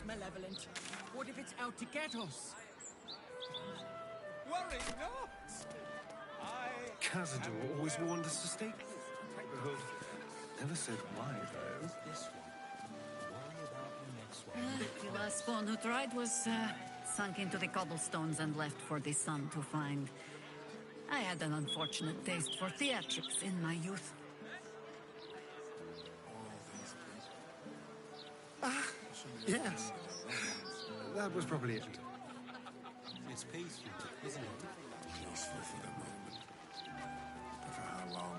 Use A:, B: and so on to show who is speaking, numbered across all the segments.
A: it's malevolent? What if it's out to get us?
B: Worry not!
C: Cazador always warned us to stay clear of the neighborhood. Never said why, though.
B: This one. Worry about the next one.
D: The last spawn who tried was sunk into the cobblestones and left for the sun to find. I had an unfortunate taste for theatrics in my youth.
C: Yes. That was probably it.
B: It's peaceful, isn't it?
E: Peaceful for the moment. But for how long?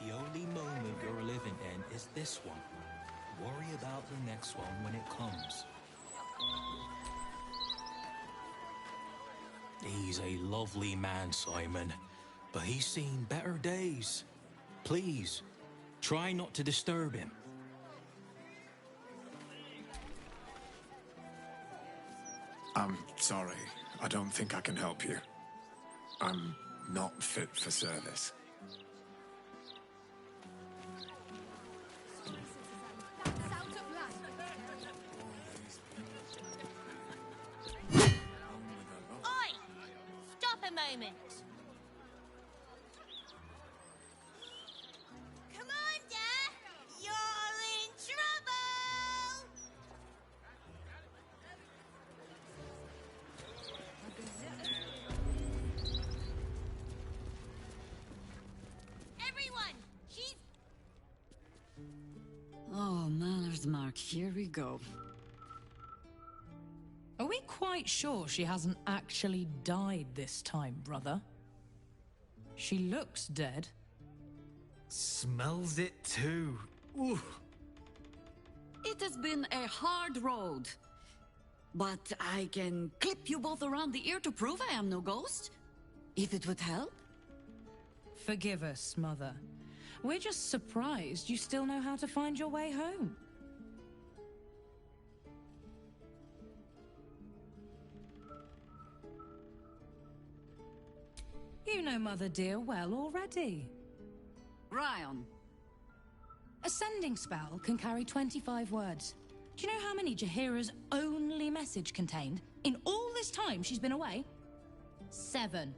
B: The only moment you're living in is this one. Worry about the next one when it comes. He's a lovely man, Simon, but he's seen better days. Please, try not to disturb him.
E: I'm sorry. I don't think I can help you. I'm not fit for service.
F: Oi! Stop a moment. Commander, you're in trouble! Everyone, she's...
D: Oh, Manners Mark, here we go.
G: Are we quite sure she hasn't actually died this time, brother? She looks dead.
C: Smells it too. Ooh.
D: It has been a hard road. But I can clip you both around the ear to prove I am no ghost. If it would help.
G: Forgive us, Mother. We're just surprised you still know how to find your way home. You know Mother dear well already.
D: Ryan.
G: A sending spell can carry 25 words. Do you know how many Jaheira's only message contained? In all this time she's been away? 7.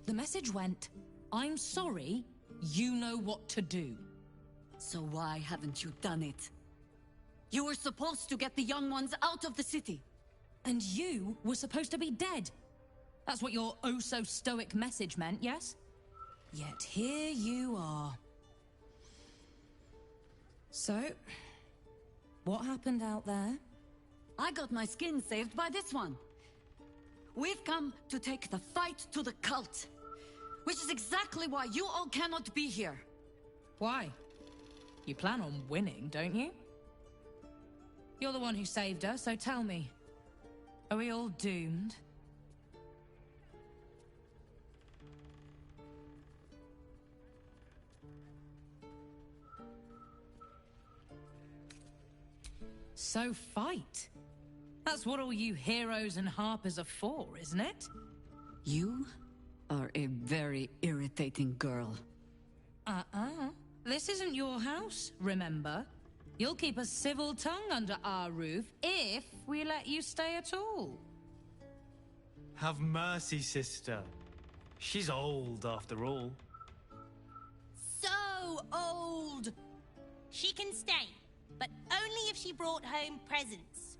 G: The message went, I'm sorry, you know what to do.
D: So why haven't you done it? You were supposed to get the young ones out of the city.
G: And you were supposed to be dead. That's what your oh-so-stoic message meant, yes? Yet here you are. So, what happened out there?
D: I got my skin saved by this one. We've come to take the fight to the cult. Which is exactly why you all cannot be here.
G: Why? You plan on winning, don't you? You're the one who saved her, so tell me. Are we all doomed? So fight. That's what all you heroes and harpers are for, isn't it?
D: You are a very irritating girl.
G: This isn't your house, remember? You'll keep a civil tongue under our roof if we let you stay at all.
H: Have mercy, sister. She's old, after all.
F: So old! She can stay, but only if she brought home presents.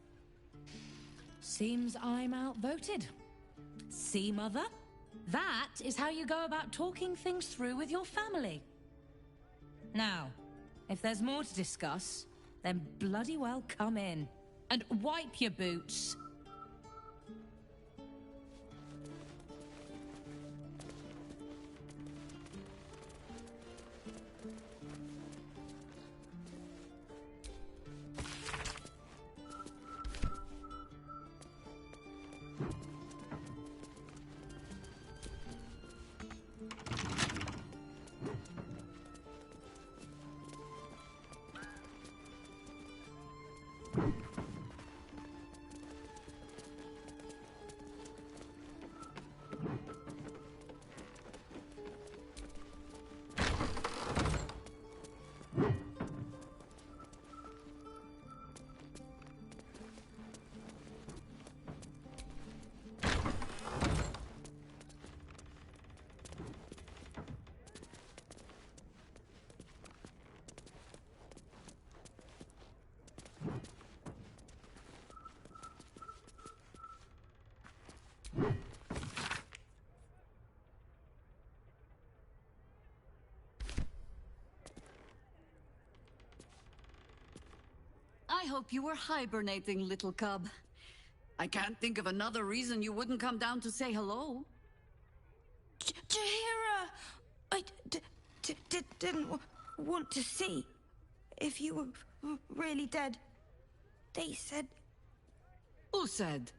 G: Seems I'm outvoted. See, Mother? That is how you go about talking things through with your family. Now, if there's more to discuss, then bloody well come in. And wipe your boots.
D: I hope you were hibernating, little cub. I can't think of another reason you wouldn't come down to say hello.
I: Jahira! I didn't want to see if you were really dead. They said...
D: Who said?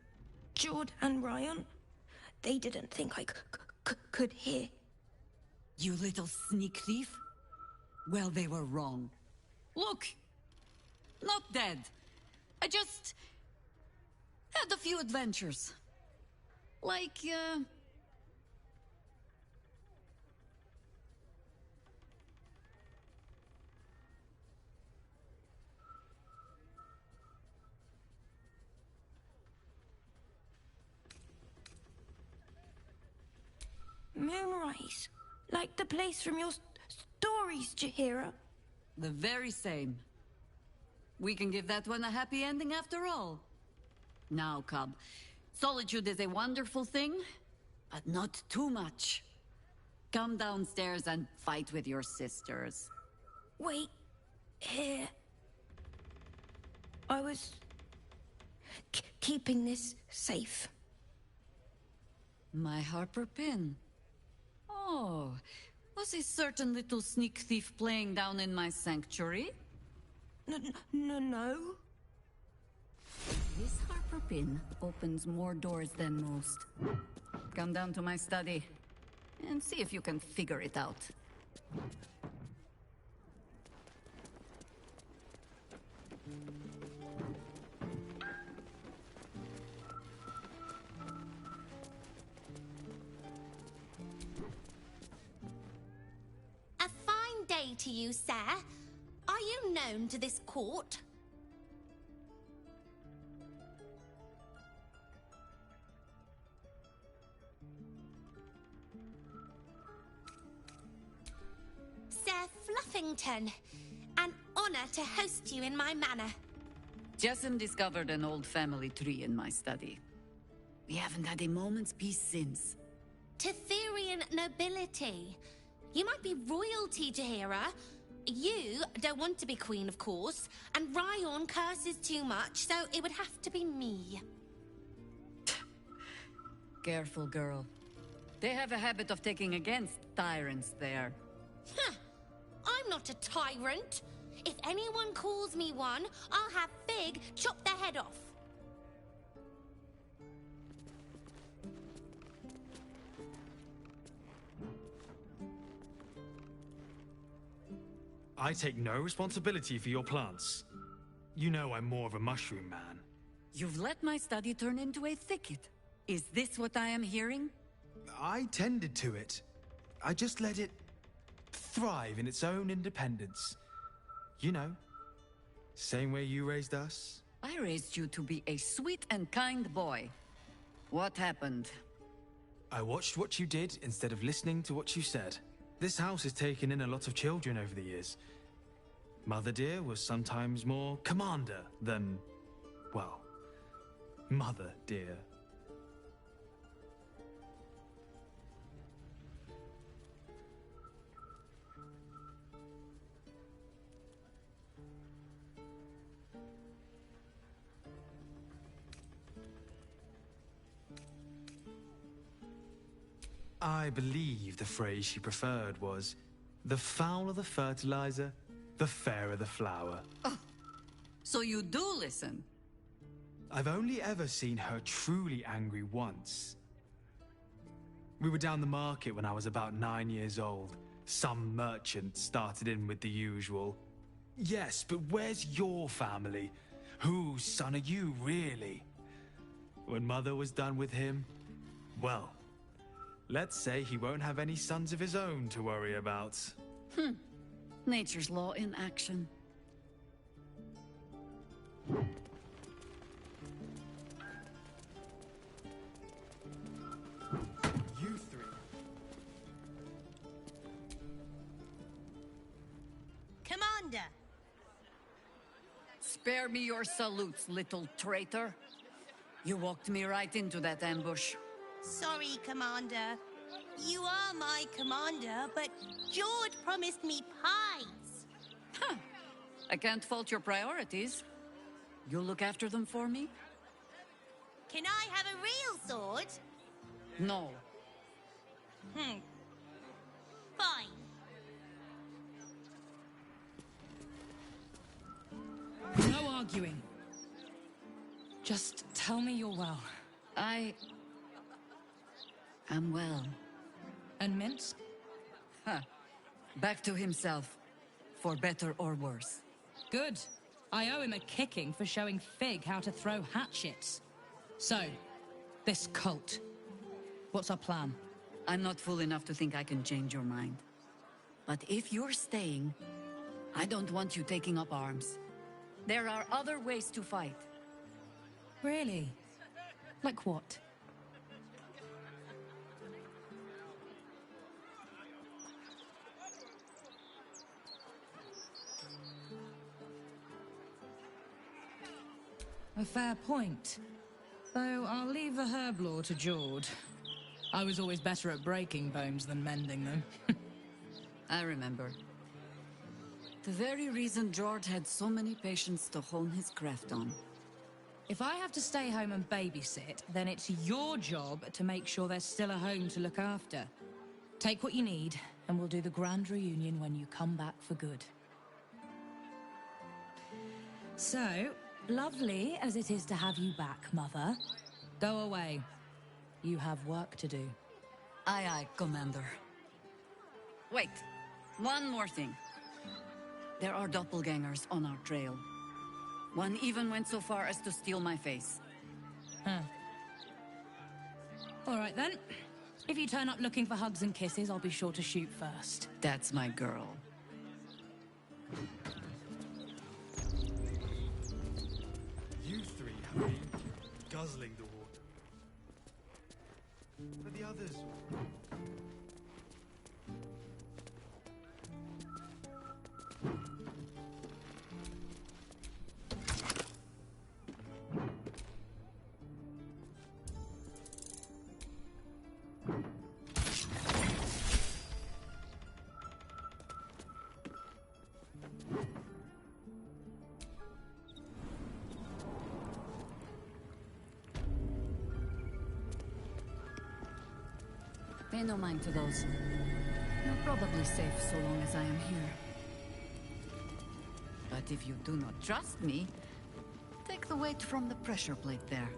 I: Jord and Ryan. They didn't think I could hear.
D: You little sneak thief? Well, they were wrong. Look! Not dead. I just... had a few adventures. Like,
I: Moonrise. Like the place from your stories, Jahira.
D: the very same. We can give that one a happy ending after all. Now, cub. Solitude is a wonderful thing, but not too much. Come downstairs and fight with your sisters.
I: Wait. Here. I was... keeping this safe.
D: My Harper pin. Oh, was a certain little sneak thief playing down in my sanctuary?
I: No.
D: This Harper pin opens more doors than most. Come down to my study and see if you can figure it out.
F: A fine day to you, sir. Are you known to this court? Sir Fluffington, an honor to host you in my manor.
D: Jessamine discovered an old family tree in my study. We haven't had a moment's peace since.
F: Tetherian nobility. You might be royalty, Jahira. You don't want to be queen, of course, and Ryan curses too much, so it would have to be me.
D: Careful, girl. They have a habit of taking against tyrants there.
F: Huh. I'm not a tyrant. If anyone calls me one, I'll have Fig chop their head off.
H: I take no responsibility for your plants. You know I'm more of a mushroom man.
D: You've let my study turn into a thicket. Is this what I am hearing?
H: I tended to it. I just let it thrive in its own independence. You know, same way you raised us.
D: I raised you to be a sweet and kind boy. What happened?
H: I watched what you did instead of listening to what you said. This house has taken in a lot of children over the years. Mother dear was sometimes more commander than, well, mother dear. I believe the phrase she preferred was, the fouler the fertilizer, the fairer the flower.
D: Oh, so you do listen?
H: I've only ever seen her truly angry once. We were down the market when I was about 9 years old. Some merchant started in with the usual. Yes, but where's your family? Whose son are you, really? When Mother was done with him, well, let's say he won't have any sons of his own to worry about.
D: Nature's law in action.
H: You three.
F: Commander.
D: Spare me your salutes, little traitor. You walked me right into that ambush.
F: Sorry, Commander. You are my commander, but George promised me pies.
D: Huh. I can't fault your priorities. You'll look after them for me?
F: Can I have a real sword?
D: No.
F: Fine.
G: No arguing. Just tell me you're well.
D: I am well.
G: And Minsk?
D: Huh. Back to himself, for better or worse.
G: Good. I owe him a kicking for showing Fig how to throw hatchets. So, this cult. What's our plan?
D: I'm not fool enough to think I can change your mind. But if you're staying, I don't want you taking up arms. There are other ways to fight.
G: Really? Like what? A fair point. Though I'll leave the herb lore to Jord. I was always better at breaking bones than mending them.
D: I remember. The very reason George had so many patients to hone his craft on.
G: If I have to stay home and babysit, then it's your job to make sure there's still a home to look after. Take what you need, and we'll do the grand reunion when you come back for good. So, lovely as it is to have you back, Mother. Go away. You have work to do.
D: Aye, aye, Commander. Wait, one more thing. There are doppelgangers on our trail. One even went so far as to steal my face.
G: Huh. All right, then. If you turn up looking for hugs and kisses, I'll be sure to shoot first.
D: That's my girl.
H: You three have been guzzling the water. But the others...
D: Pay no mind to those. You're probably safe so long as I am here. But if you do not trust me, take the weight from the pressure plate there.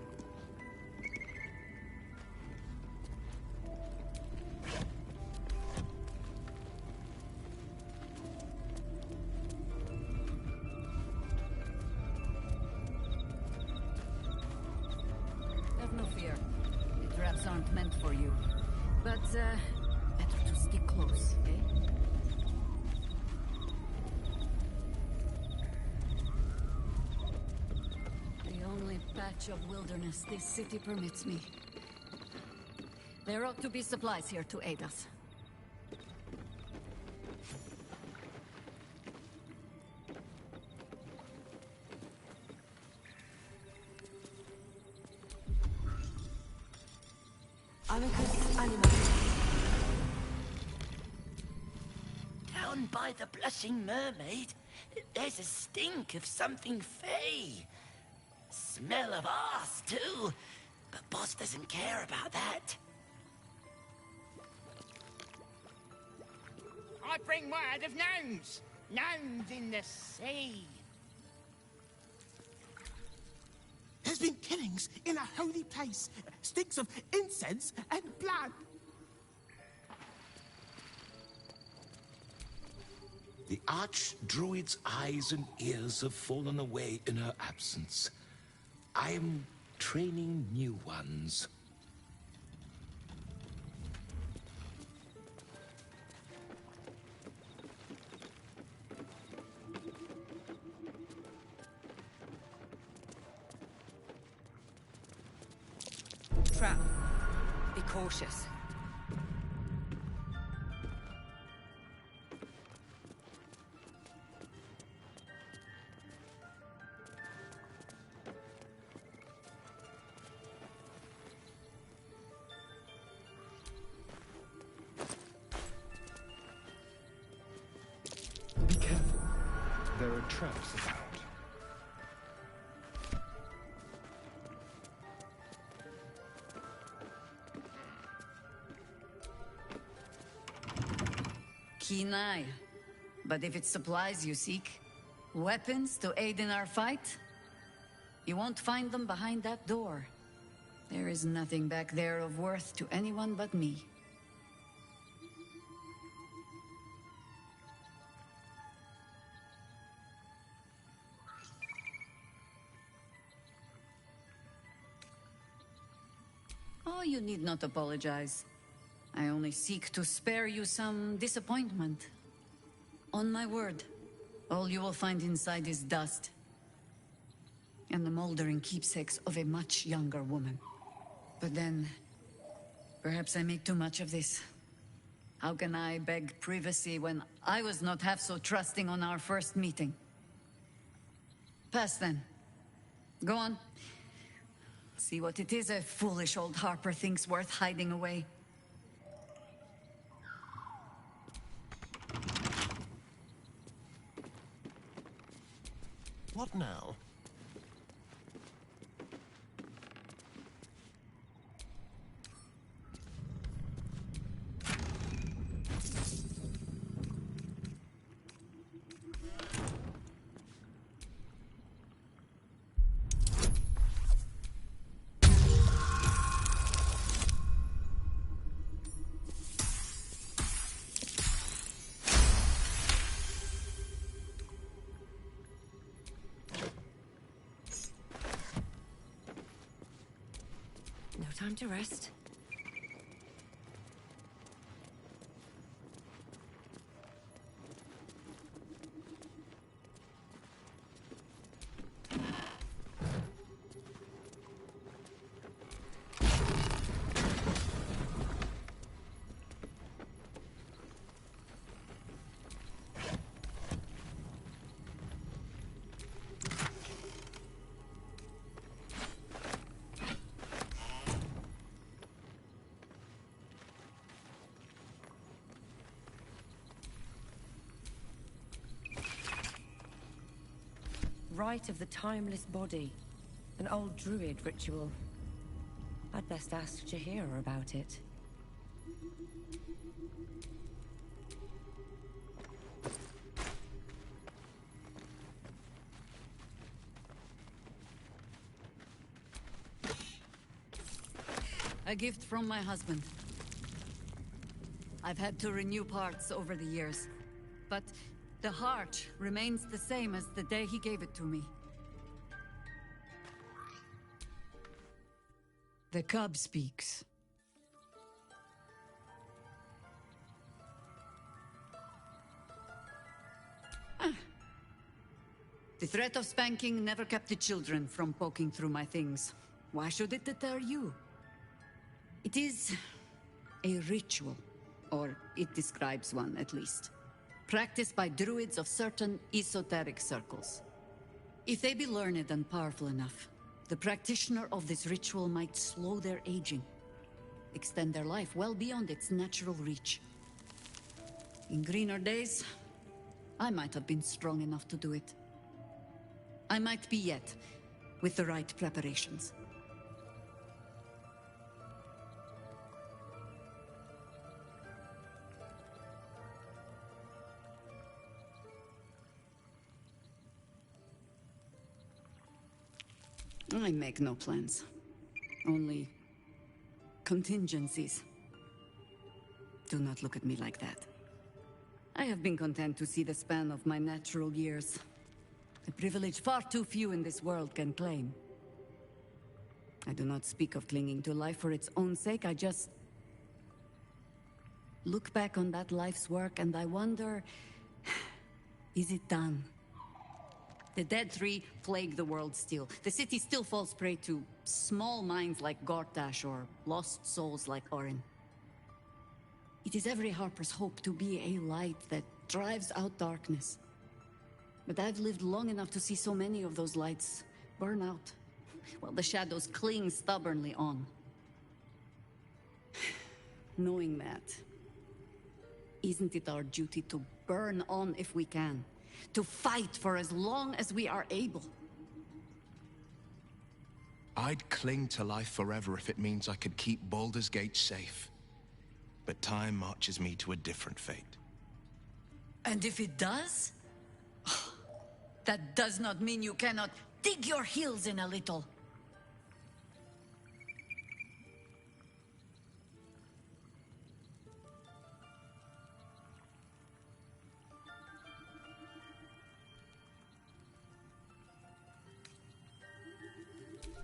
D: Have no fear. The traps aren't meant for you. But, better to stick close, eh? The only patch of wilderness this city permits me. There ought to be supplies here to aid us.
J: Amicus Anima. Down by the Blushing Mermaid, there's a stink of something fey. Smell of arse, too. But Boss doesn't care about that.
A: I bring word of gnomes. Gnomes in the sea.
K: There's been killings in a holy place. Stinks of incense and blood.
L: The Archdruid's eyes and ears have fallen away in her absence. I am training new ones.
D: Trap. Be cautious.
C: There are traps about.
D: Keen eye. But if it's supplies you seek, weapons to aid in our fight, you won't find them behind that door. There is nothing back there of worth to anyone but me. Oh, you need not apologize. I only seek to spare you some disappointment. On my word, all you will find inside is dust. And the moldering keepsakes of a much younger woman. But then, perhaps I make too much of this. How can I beg privacy when I was not half so trusting on our first meeting? Pass then. Go on. See what it is a foolish old Harper thinks worth hiding away.
K: What now?
M: No time to rest. Rite of the Timeless Body. An old druid ritual. I'd best ask Jahira about it.
D: A gift from my husband. I've had to renew parts over the years, but the heart remains the same as the day he gave it to me. The cub speaks. The threat of spanking never kept the children from poking through my things. Why should it deter you? It is a ritual, or it describes one at least. Practiced by druids of certain esoteric circles. If they be learned and powerful enough, the practitioner of this ritual might slow their aging, extend their life well beyond its natural reach. In greener days, I might have been strong enough to do it. I might be yet, with the right preparations. I make no plans. Only contingencies. Do not look at me like that. I have been content to see the span of my natural years. A privilege far too few in this world can claim. I do not speak of clinging to life for its own sake, I just look back on that life's work and I wonder, is it done? The Dead Three plague the world still. The city still falls prey to small minds like Gortash or lost souls like Orin. It is every Harper's hope to be a light that drives out darkness. But I've lived long enough to see so many of those lights burn out, while the shadows cling stubbornly on. Knowing that, isn't it our duty to burn on if we can? to fight for as long as we are able.
L: I'd cling to life forever if it means I could keep Baldur's Gate safe. But time marches me to a different fate.
D: And if it does? That does not mean you cannot dig your heels in a little.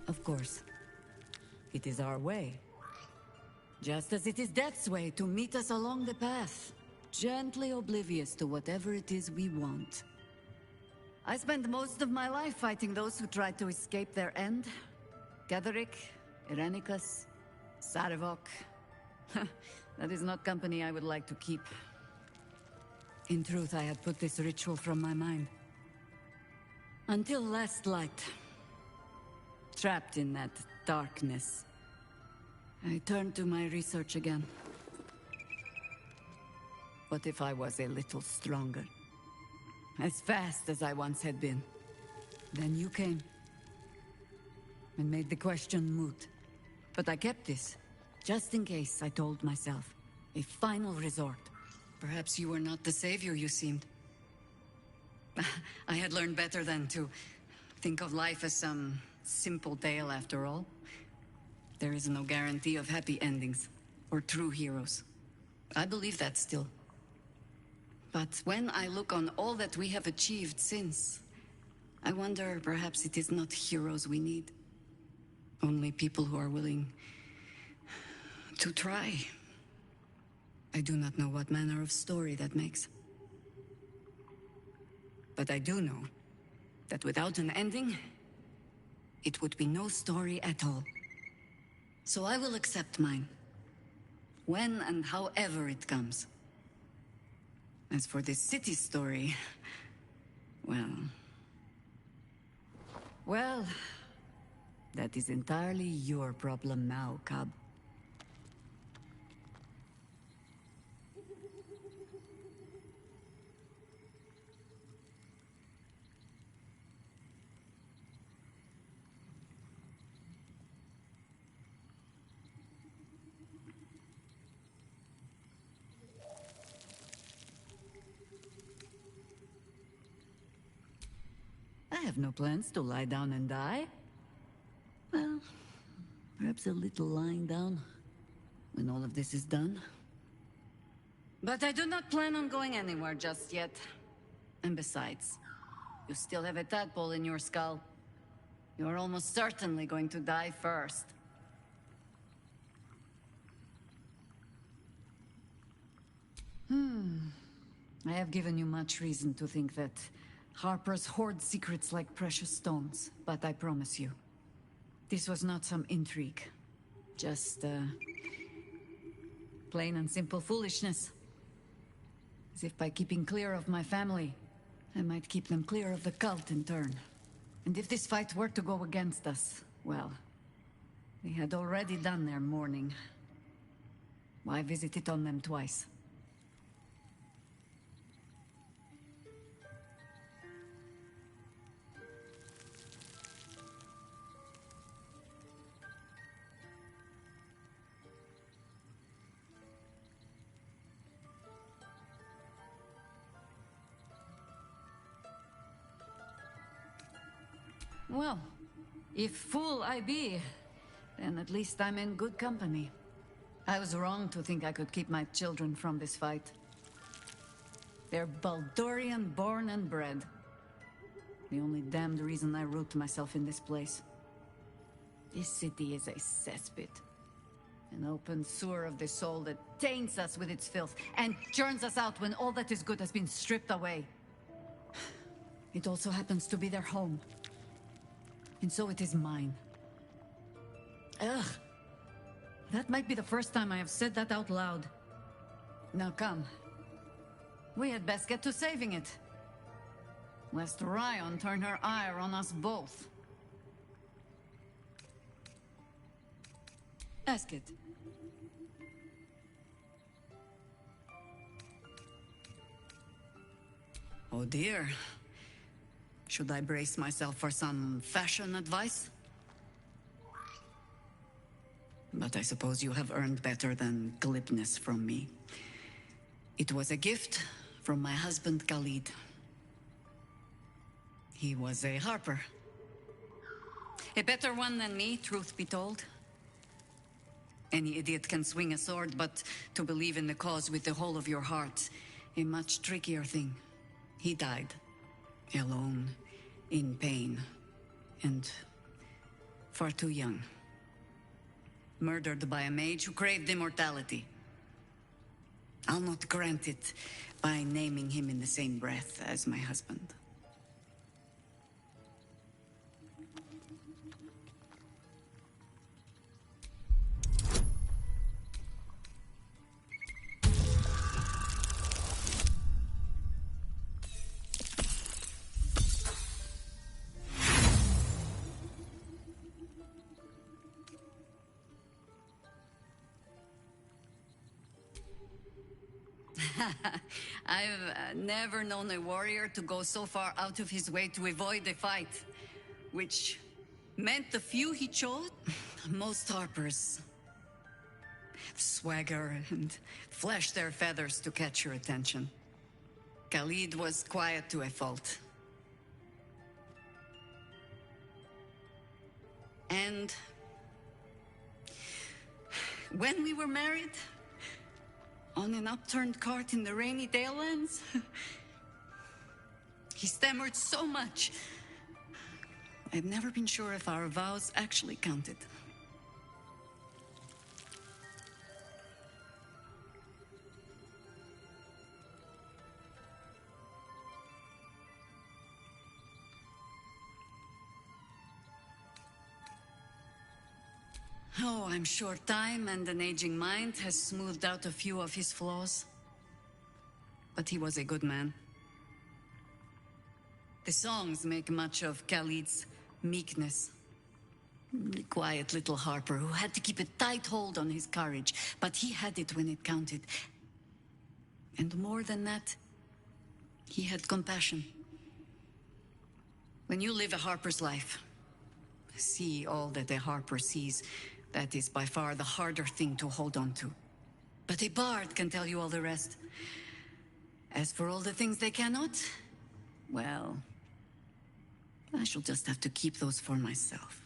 D: Of course. It is our way. Just as it is Death's way to meet us along the path, gently oblivious to whatever it is we want. I spent most of my life fighting those who tried to escape their end. Gatherick, Irenicus, Sarevok. That is not company I would like to keep. In truth, I had put this ritual from my mind. Until last light. Trapped in that darkness, I turned to my research again. What if I was a little stronger? As fast as I once had been. Then you came. And made the question moot. But I kept this. Just in case, I told myself. A final resort. Perhaps you were not the savior you seemed. I had learned better than to think of life as some simple tale after all. There is no guarantee of happy endings, or true heroes. I believe that still. But when I look on all that we have achieved since, I wonder perhaps it is not heroes we need. Only people who are willing to try. I do not know what manner of story that makes. But I do know that without an ending, it would be no story at all. So I will accept mine. When and however it comes. As for this city story, well, that is entirely your problem now, Cub. I have no plans to lie down and die. Well, perhaps a little lying down when all of this is done. But I do not plan on going anywhere just yet. And besides, you still have a tadpole in your skull. You are almost certainly going to die first. I have given you much reason to think that Harpers hoard secrets like precious stones, but I promise you, this was not some intrigue. Just, plain and simple foolishness. As if by keeping clear of my family, I might keep them clear of the cult in turn. And if this fight were to go against us, well, they had already done their mourning. Why visit it on them twice? Well, if fool I be, then at least I'm in good company. I was wrong to think I could keep my children from this fight. They're Baldurian born and bred. The only damned reason I root myself in this place. This city is a cesspit. An open sewer of the soul that taints us with its filth and churns us out when all that is good has been stripped away. It also happens to be their home. And so it is mine. Ugh. That might be the first time I have said that out loud. Now come. We had best get to saving it. Lest Ryon turn her ire on us both. Ask it. Oh dear. Should I brace myself for some fashion advice? But I suppose you have earned better than glibness from me. It was a gift from my husband Khalid. He was a harper. A better one than me, truth be told. Any idiot can swing a sword, but to believe in the cause with the whole of your heart, a much trickier thing. He died. Alone. In pain. And far too young. Murdered by a mage who craved immortality. I'll not grant it by naming him in the same breath as my husband. I've never known a warrior to go so far out of his way to avoid a fight. Which meant the few he chose? Most harpers swagger and flash their feathers to catch your attention. Khalid was quiet to a fault. And when we were married, on an upturned cart in the rainy Dalelands, he stammered so much. I've never been sure if our vows actually counted. Oh, I'm sure time and an aging mind has smoothed out a few of his flaws. But he was a good man. The songs make much of Khalid's meekness. The quiet little harper who had to keep a tight hold on his courage, but he had it when it counted. And more than that, he had compassion. When you live a harper's life, see all that a harper sees, that is by far the harder thing to hold on to. But a bard can tell you all the rest. As for all the things they cannot, well, I shall just have to keep those for myself.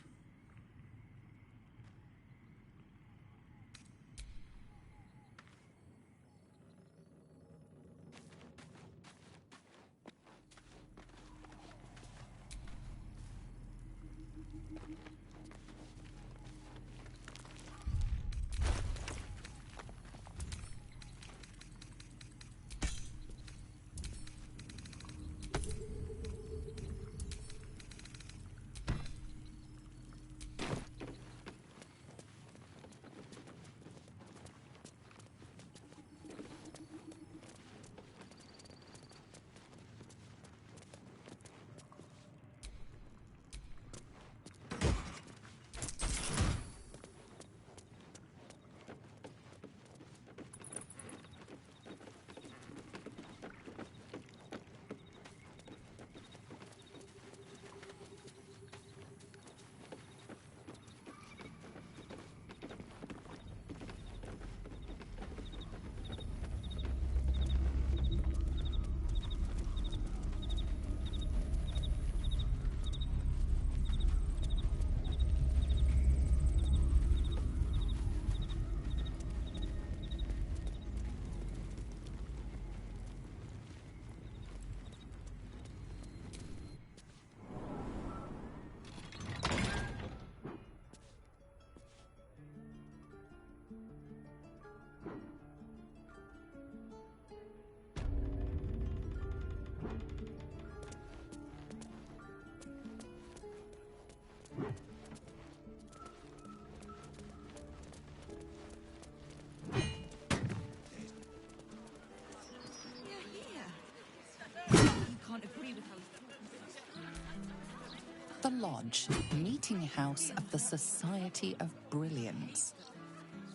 N: The Lodge, meeting house of the Society of Brilliance.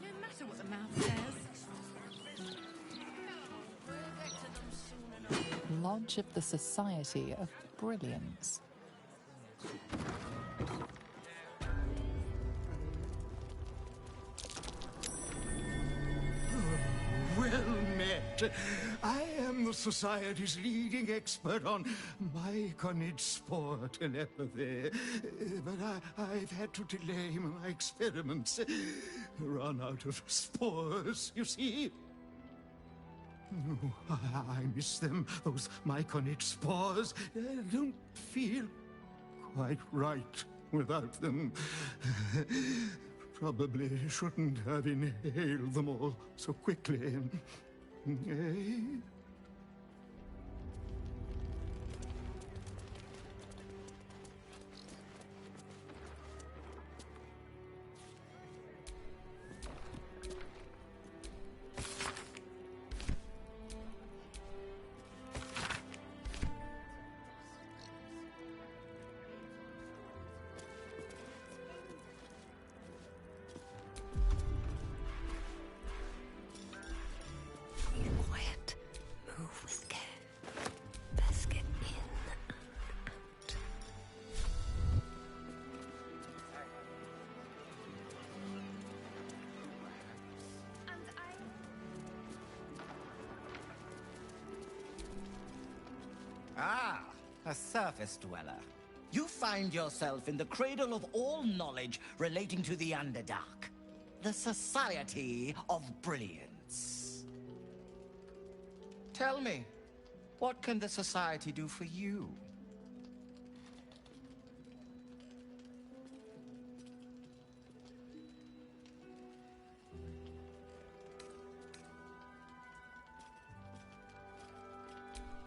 G: No matter what the mouth says.
N: Lodge of the Society of Brilliance.
O: Well met. I am the Society's leading expert on myconid spore telepathy. But I've had to delay my experiments. Run out of spores, you see. Oh, I miss them, those myconid spores. I don't feel quite right without them. Probably shouldn't have inhaled them all so quickly. Eh?
M: Quiet. Move with care. Best get in and out.
P: Ah, a surface dweller. You find yourself in the cradle of all knowledge relating to the Underdark. The Society of Brilliance. Tell me, what can the Society do for you?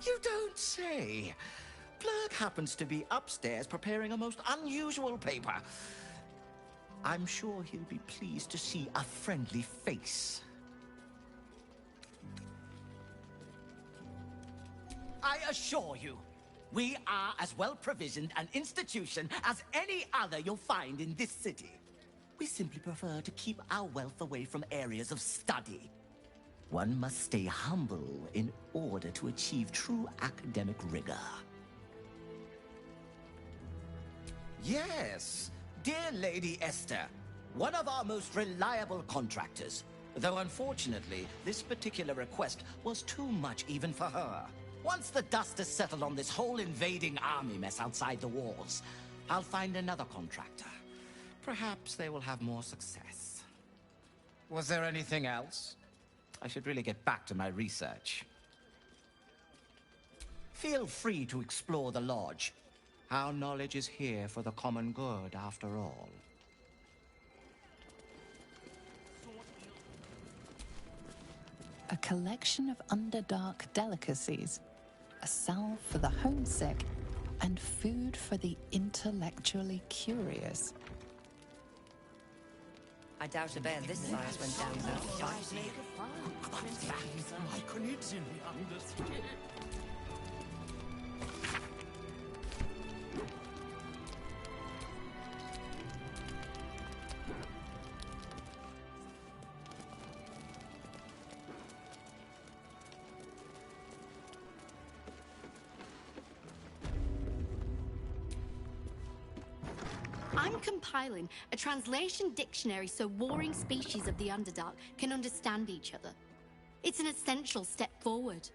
P: You don't say. Blurg happens to be upstairs preparing a most unusual paper. I'm sure he'll be pleased to see a friendly face. I assure you, we are as well provisioned an institution as any other you'll find in this city. We simply prefer to keep our wealth away from areas of study. One must stay humble in order to achieve true academic rigor. Yes, dear Lady Esther, one of our most reliable contractors. Though unfortunately, this particular request was too much even for her. Once the dust has settled on this whole invading army mess outside the walls, I'll find another contractor. Perhaps they will have more success. Was there anything else? I should really get back to my research. Feel free to explore the lodge. Our knowledge is here for the common good, after all.
N: A collection of Underdark delicacies, a salve for the homesick, and food for the intellectually curious.
M: I doubt a bear this size went down without a fight.
O: Myconids in the Undercity.
Q: I'm compiling a translation dictionary so warring species of the Underdark can understand each other. It's an essential step forward.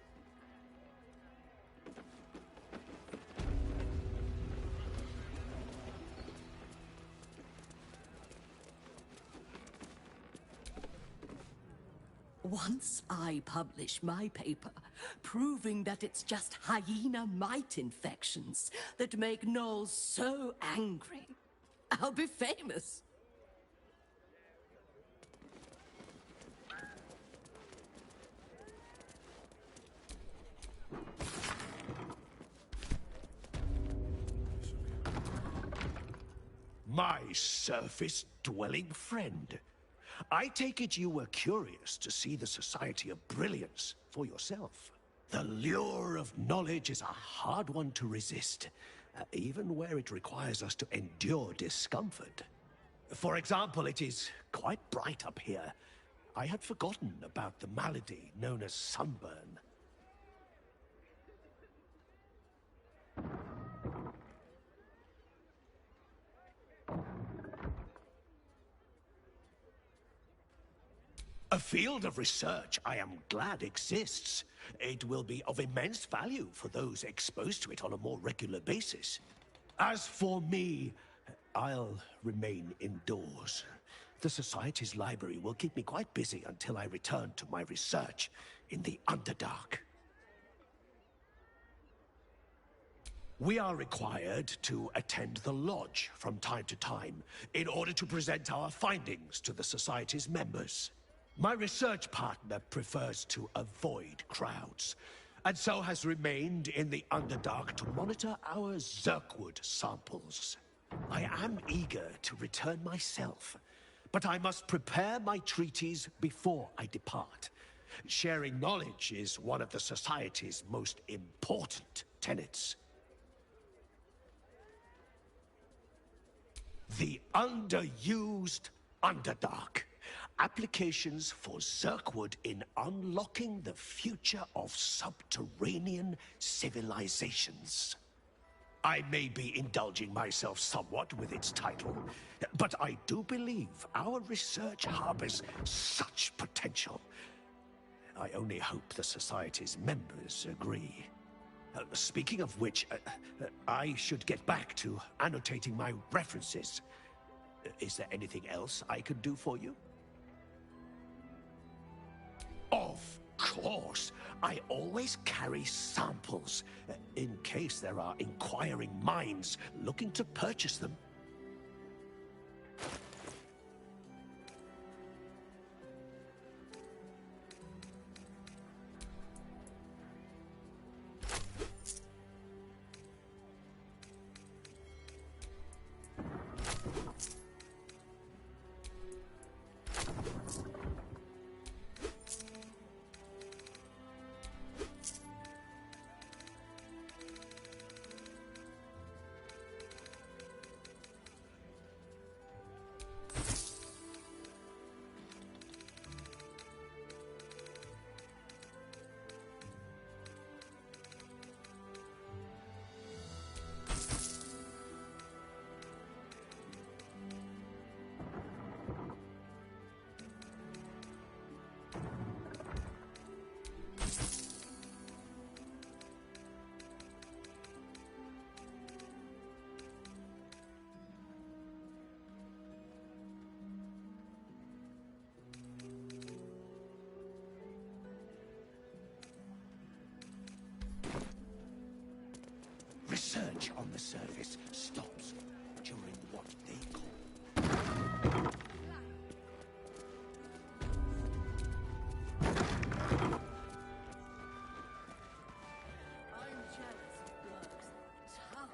R: Once I publish my paper, proving that it's just hyena mite infections that make gnolls so angry, I'll be famous.
L: My surface-dwelling friend. I take it you were curious to see the Society of Brilliance for yourself. The lure of knowledge is a hard one to resist, even where it requires us to endure discomfort. For example, it is quite bright up here. I had forgotten about the malady known as sunburn. A field of research I am glad exists. It will be of immense value for those exposed to it on a more regular basis. As for me, I'll remain indoors. The Society's library will keep me quite busy until I return to my research in the Underdark. We are required to attend the lodge from time to time in order to present our findings to the Society's members. My research partner prefers to avoid crowds, and so has remained in the Underdark to monitor our Zirkwood samples. I am eager to return myself, but I must prepare my treaties before I depart. Sharing knowledge is one of the Society's most important tenets. The underused Underdark. Applications for Zirkwood in unlocking the future of subterranean civilizations. I may be indulging myself somewhat with its title, but I do believe our research harbors such potential. I only hope the Society's members agree. Speaking of which, I should get back to annotating my references. Is there anything else I could do for you? Of course! I always carry samples, in case there are inquiring minds looking to purchase them. Research on the surface stops during what they call...
R: I'm jealous of Burke's talent.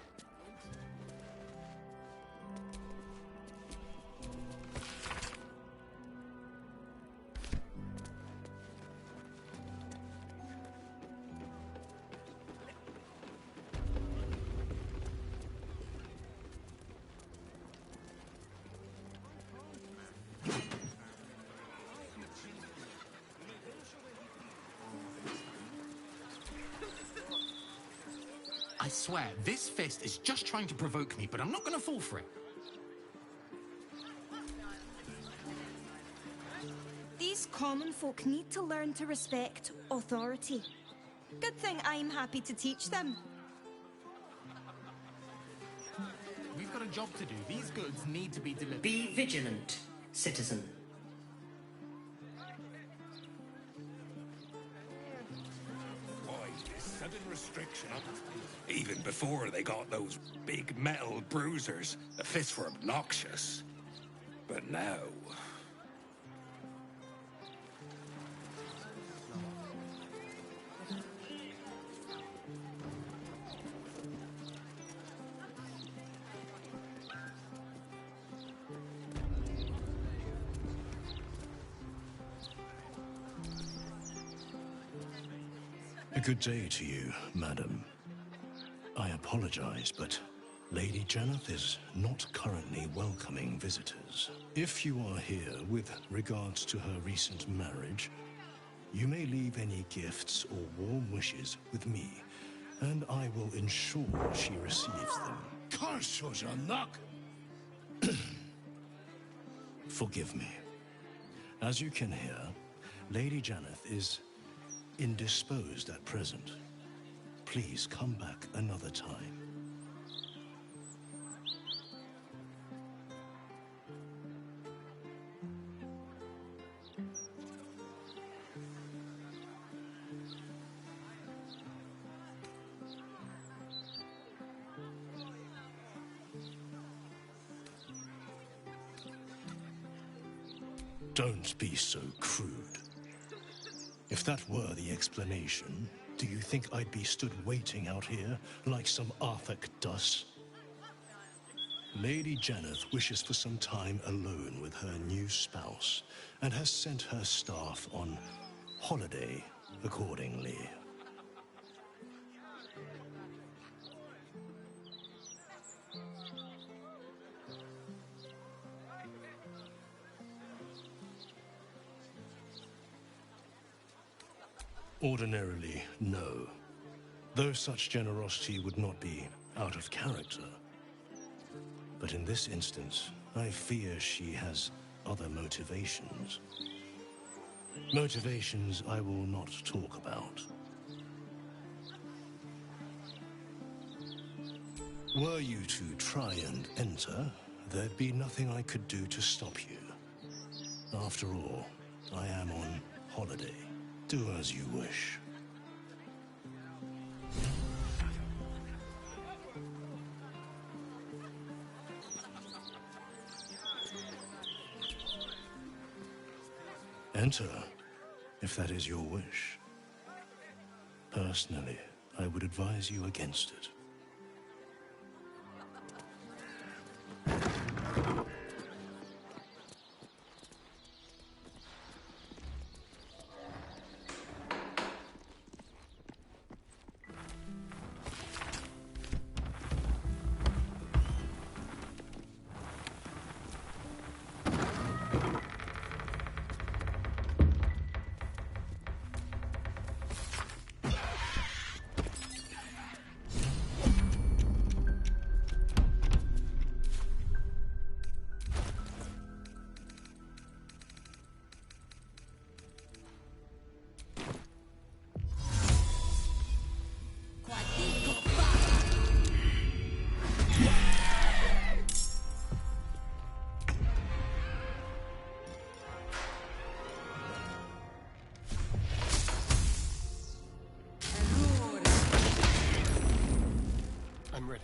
S: I swear, this fist is just trying to provoke me, but I'm not going to fall for it.
I: These common folk need to learn to respect authority. Good thing I'm happy to teach them.
S: We've got a job to do. These goods need to be delivered.
T: Be vigilant, citizen.
E: Why, this sudden restriction? Even before they got those big metal bruisers, the fists were obnoxious. But now...
L: A good day to you, madam. I apologize, but Lady Jannath is not currently welcoming visitors. If you are here with regards to her recent marriage, you may leave any gifts or warm wishes with me, and I will ensure she receives them.
O: Curse Jannath!
L: Forgive me. As you can hear, Lady Jannath is indisposed at present. Please come back another time. Don't be so crude. If that were the explanation, do you think I'd be stood waiting out here like some Arthuric dust? Lady Jannath wishes for some time alone with her new spouse and has sent her staff on holiday accordingly. Ordinarily, no. Though such generosity would not be out of character. But in this instance, I fear she has other motivations. Motivations I will not talk about. Were you to try and enter, there'd be nothing I could do to stop you. After all, I am on holiday. Do as you wish. Enter, if that is your wish. Personally, I would advise you against it.
S: I'm ready.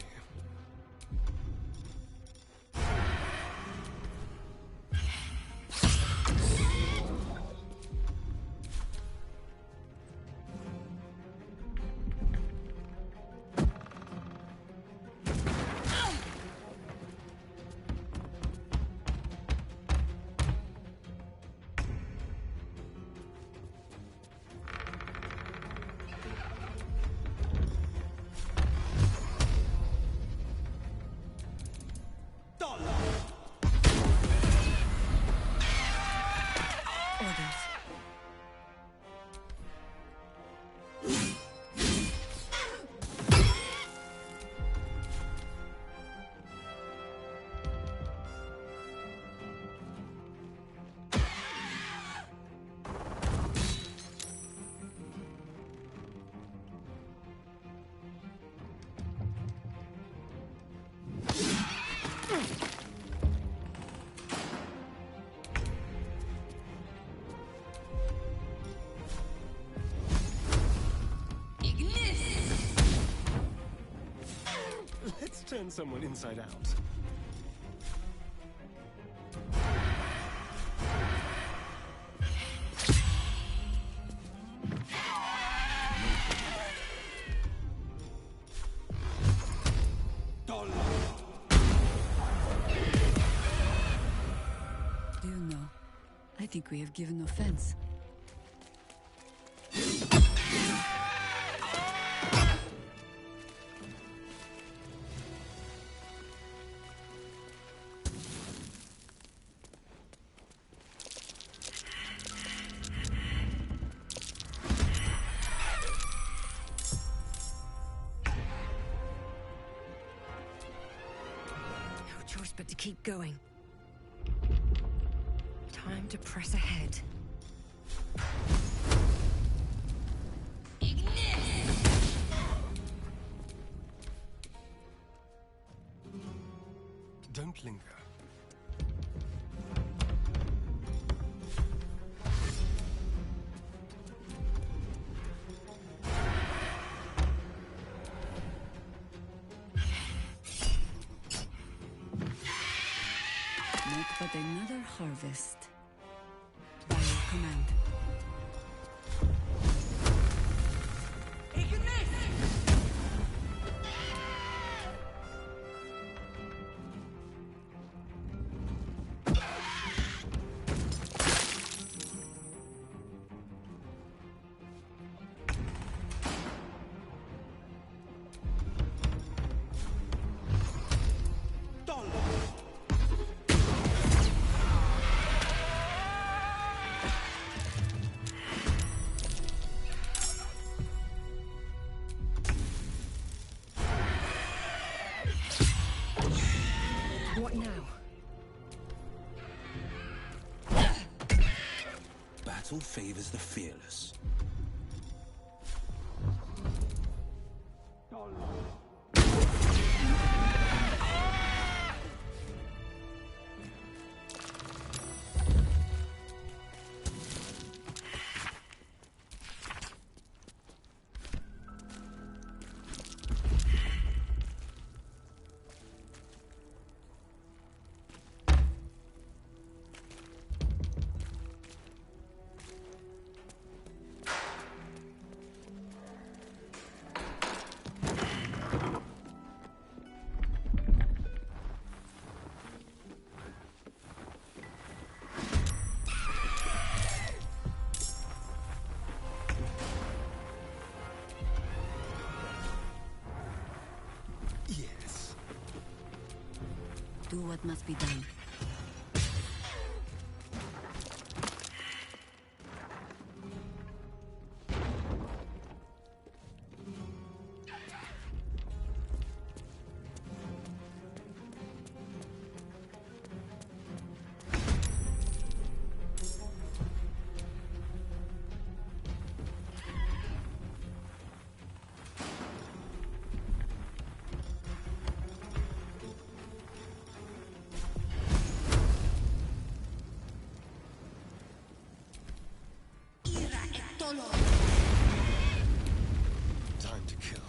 S: Let's turn someone inside out.
D: Do you know, I think we have given offense.
M: Choice but to keep going. Time to press ahead.
C: Don't linger.
D: Not but another harvest. By your command.
M: What now?
B: Battle favors the fearless.
D: Do what must be done.
C: Time to kill.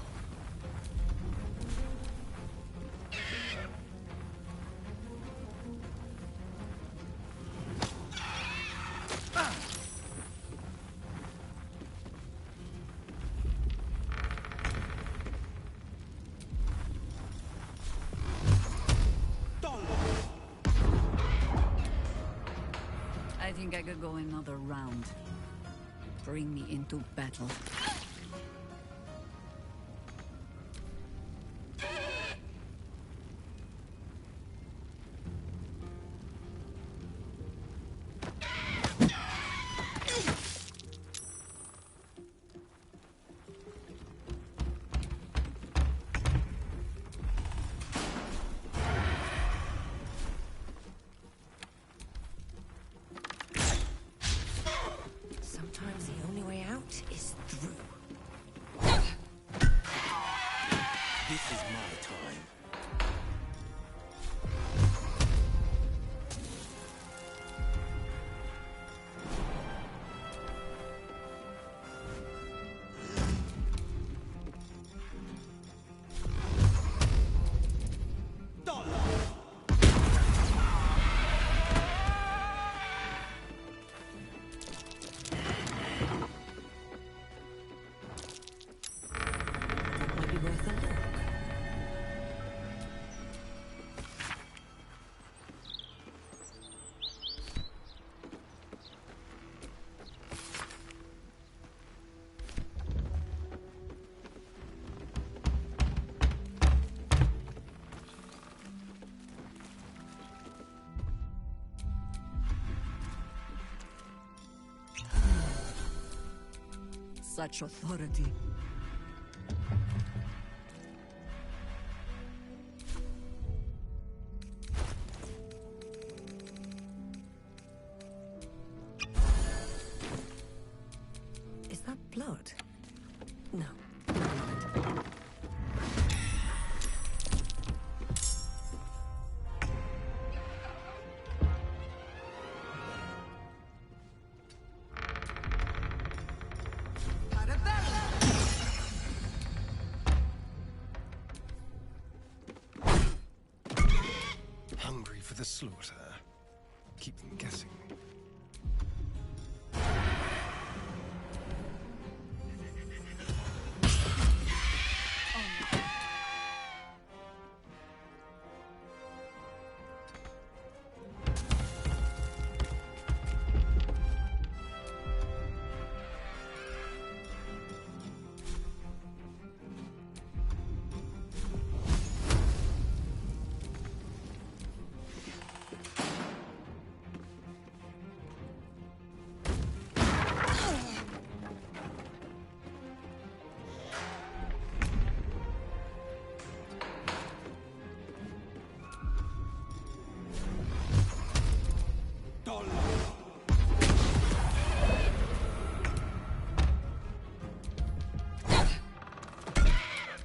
D: I think I could go another round. Bring me into battle.
M: Sometimes the only way out is through.
B: This is my time.
M: Might be worth a look.
D: Such authority.
M: Is that blood? No.
C: for the slaughter. Keep them guessing.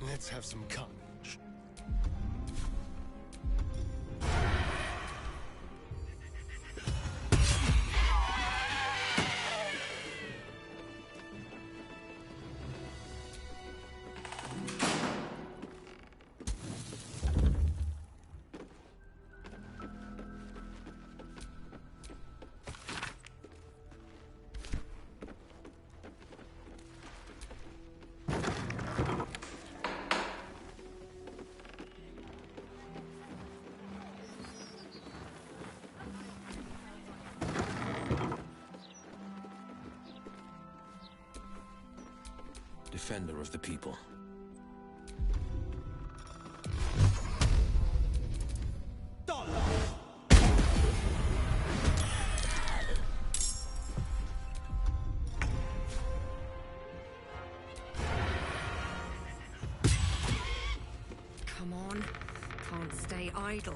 C: Let's have some carnage.
B: Defender of the people.
M: Come on. Can't stay idle.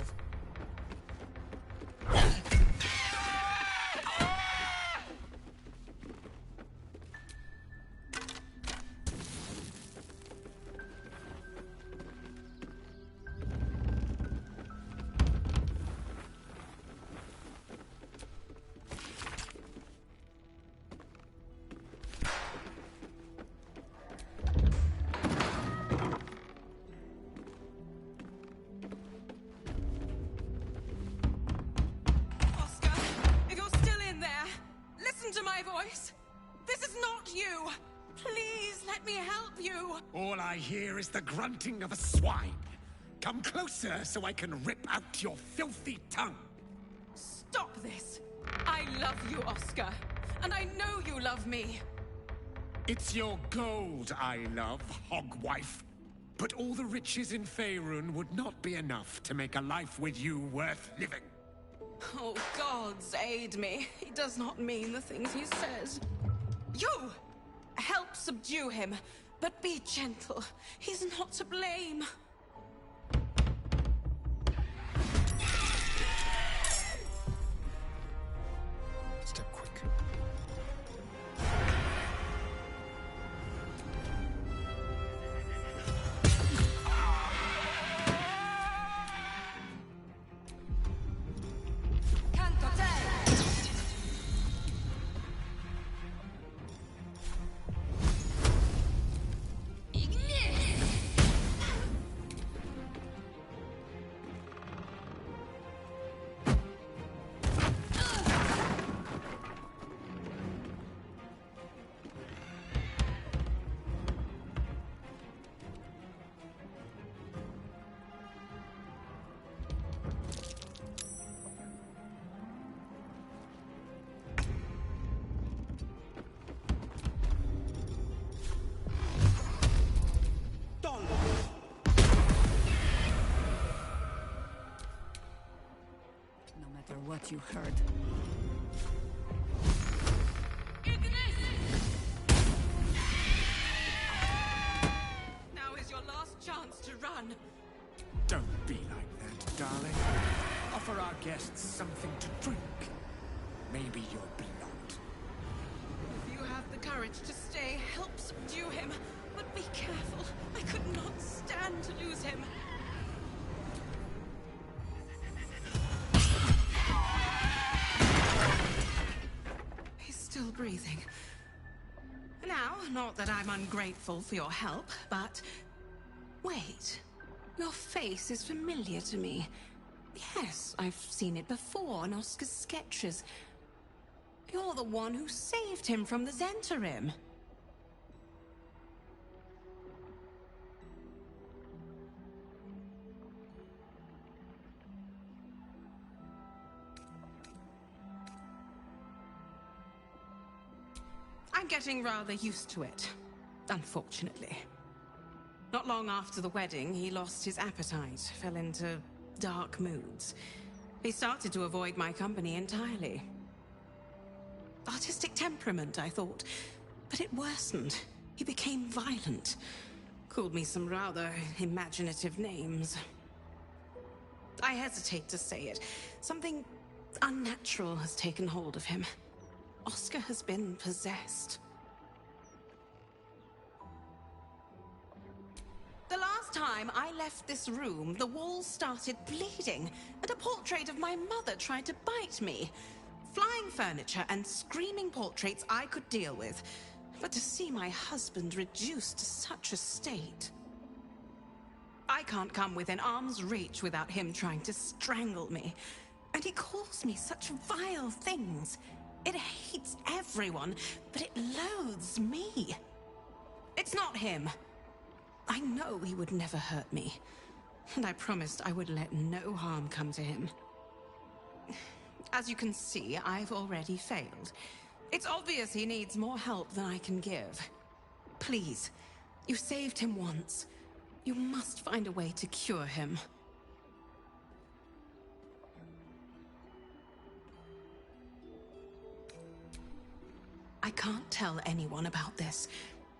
E: All I hear is the grunting of a swine. Come closer so I can rip out your filthy tongue.
U: Stop this! I love you, Oscar. And I know you love me.
E: It's your gold I love, hogwife. But all the riches in Faerun would not be enough to make a life with you worth living.
U: Oh, gods aid me. He does not mean the things he says. You! Help subdue him, but be gentle. He's not to blame.
C: Step quick.
D: What you heard.
U: Now is your last chance to run.
E: Don't be like that, darling. Offer our guests something to drink. Maybe your blood.
U: If you have the courage to stay, help subdue him. But be careful. I could not stand to lose him. Still breathing. Now, not that I'm ungrateful for your help, but... Wait. Your face is familiar to me. Yes, I've seen it before in Oscar's sketches. You're the one who saved him from the Zentarim. I'm getting rather used to it, unfortunately. Not long after the wedding, he lost his appetite, fell into dark moods. He started to avoid my company entirely. Artistic temperament, I thought, but it worsened. He became violent. Called me some rather imaginative names. I hesitate to say it. Something unnatural has taken hold of him. Oscar has been possessed. The last time I left this room, the walls started bleeding, and a portrait of my mother tried to bite me. Flying furniture and screaming portraits I could deal with, but to see my husband reduced to such a state... I can't come within arm's reach without him trying to strangle me. And he calls me such vile things. It hates everyone, but it loathes me. It's not him. I know he would never hurt me, and I promised I would let no harm come to him. As you can see, I've already failed. It's obvious he needs more help than I can give. Please, you saved him once. You must find a way to cure him. I can't tell anyone about this.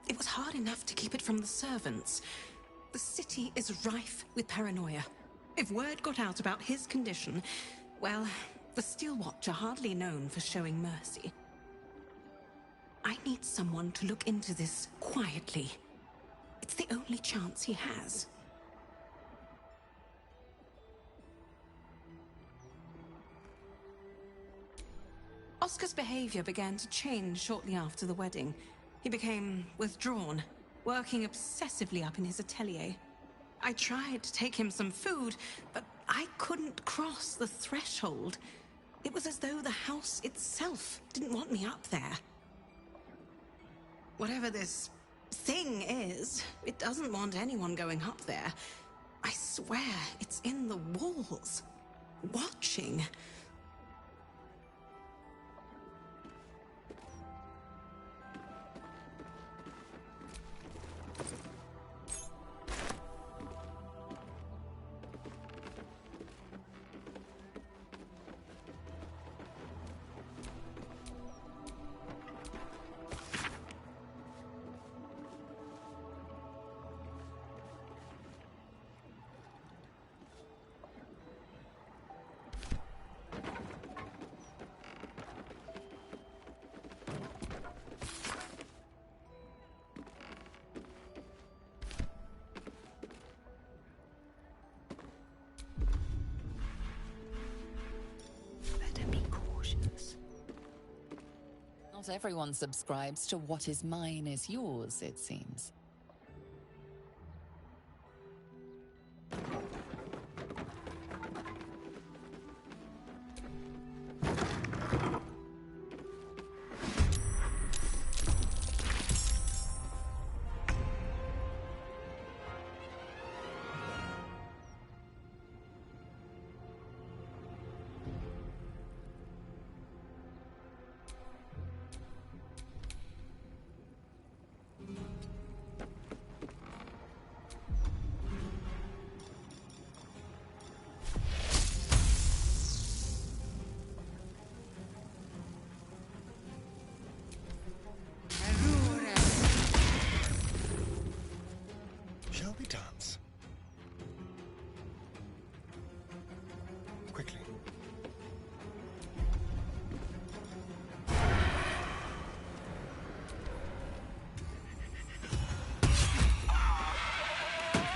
U: It was hard enough to keep it from the servants. The city is rife with paranoia. If word got out about his condition, well, the Steel Watch are hardly known for showing mercy. I need someone to look into this quietly. It's the only chance he has. Oscar's behavior began to change shortly after the wedding. He became withdrawn, working obsessively up in his atelier. I tried to take him some food, but I couldn't cross the threshold. It was as though the house itself didn't want me up there. Whatever this thing is, it doesn't want anyone going up there. I swear, it's in the walls, watching.
N: Not everyone subscribes to what is mine is yours, it seems.
C: Shall we dance? Quickly.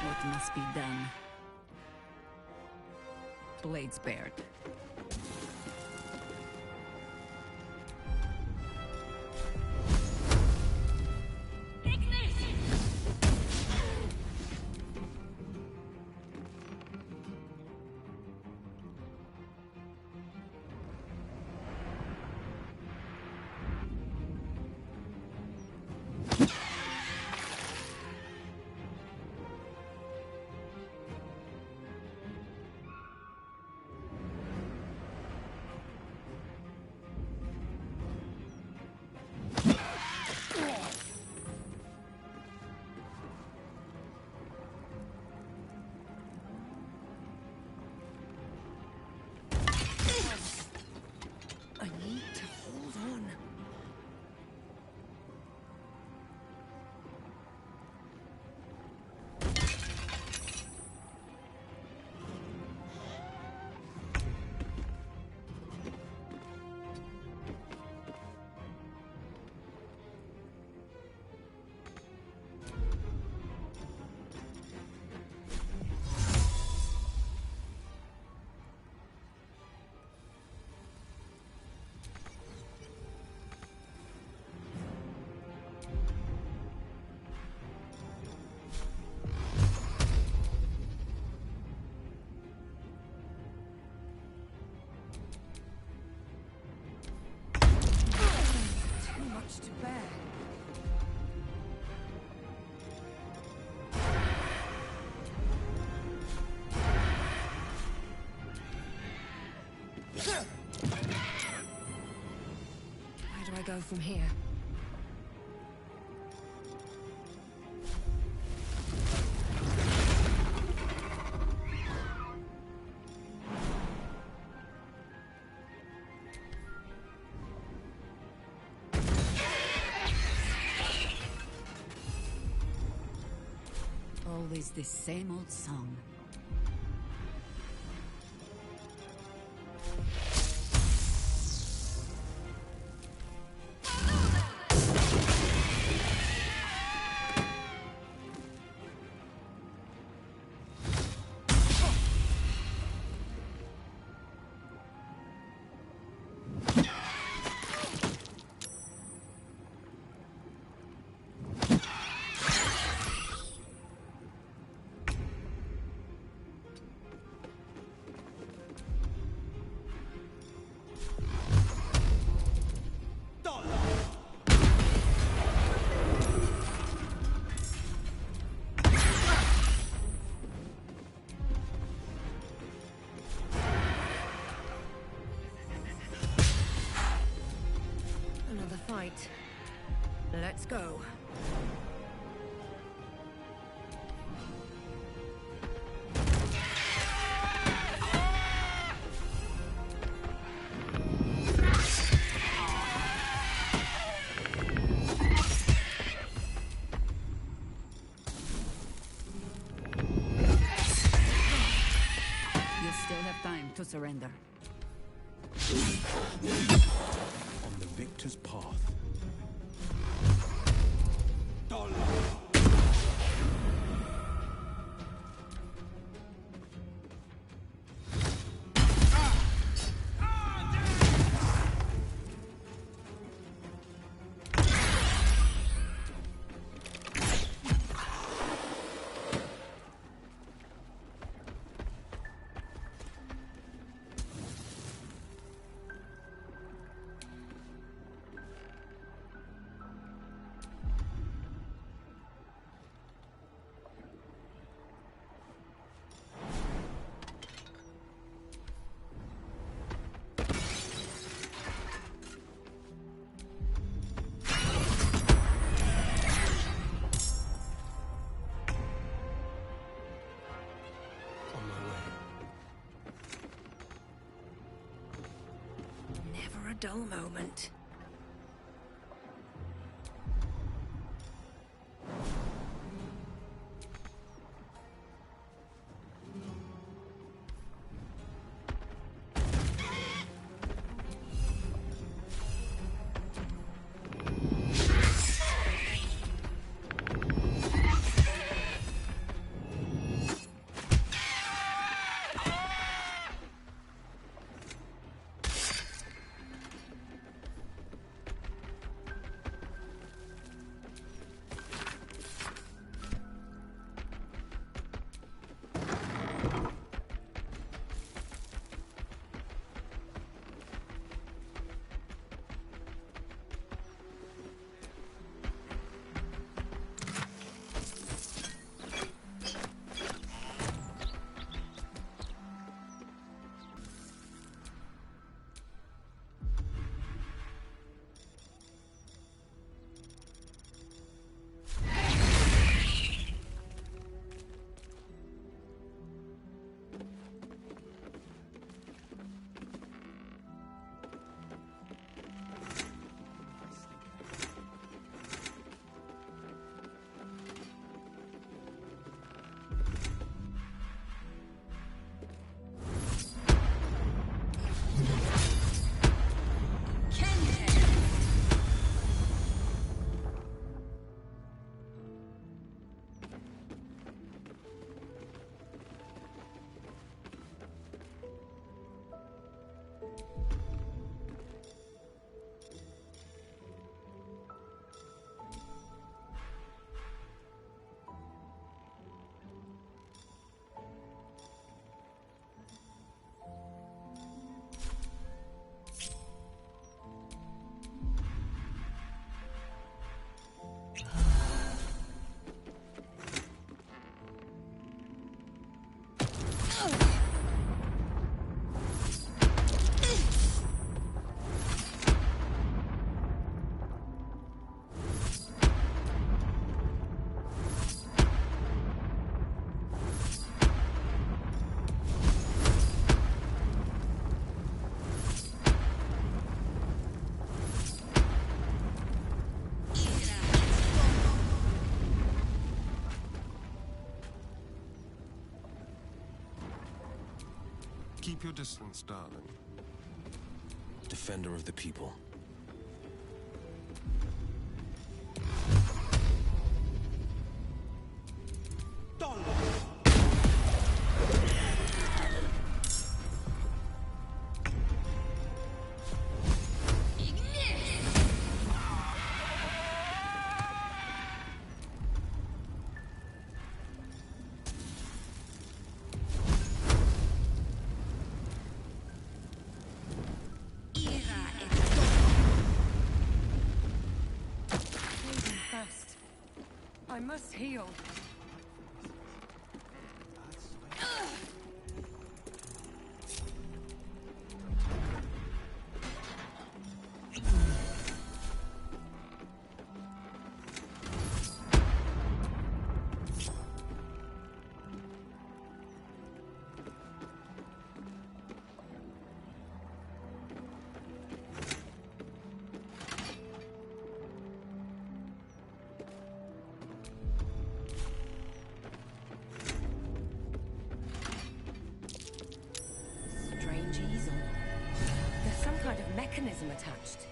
D: What must be done? Blades bared.
M: go from here?
D: Always this same old song.
M: Another fight. Let's go.
D: You still have time to surrender.
L: On the victor's path.
M: Never a dull moment.
C: Keep your distance, darling.
F: Defender of the people.
M: I must heal. Strange easel. There's some kind of mechanism attached.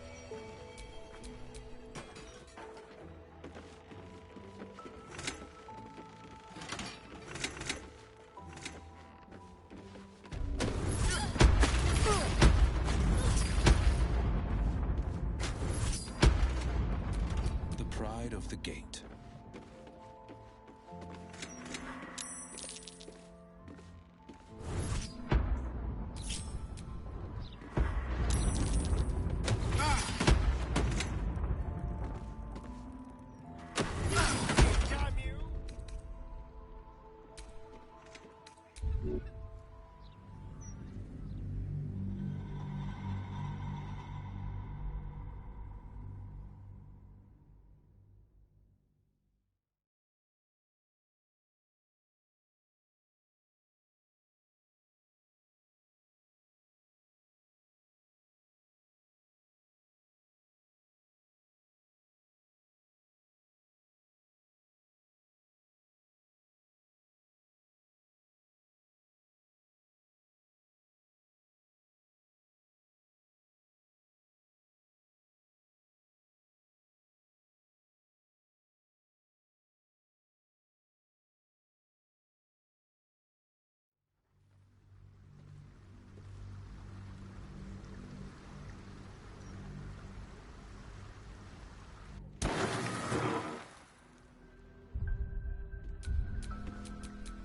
F: The pride of the gate.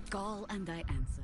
D: Call and I answer.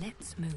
G: Let's move.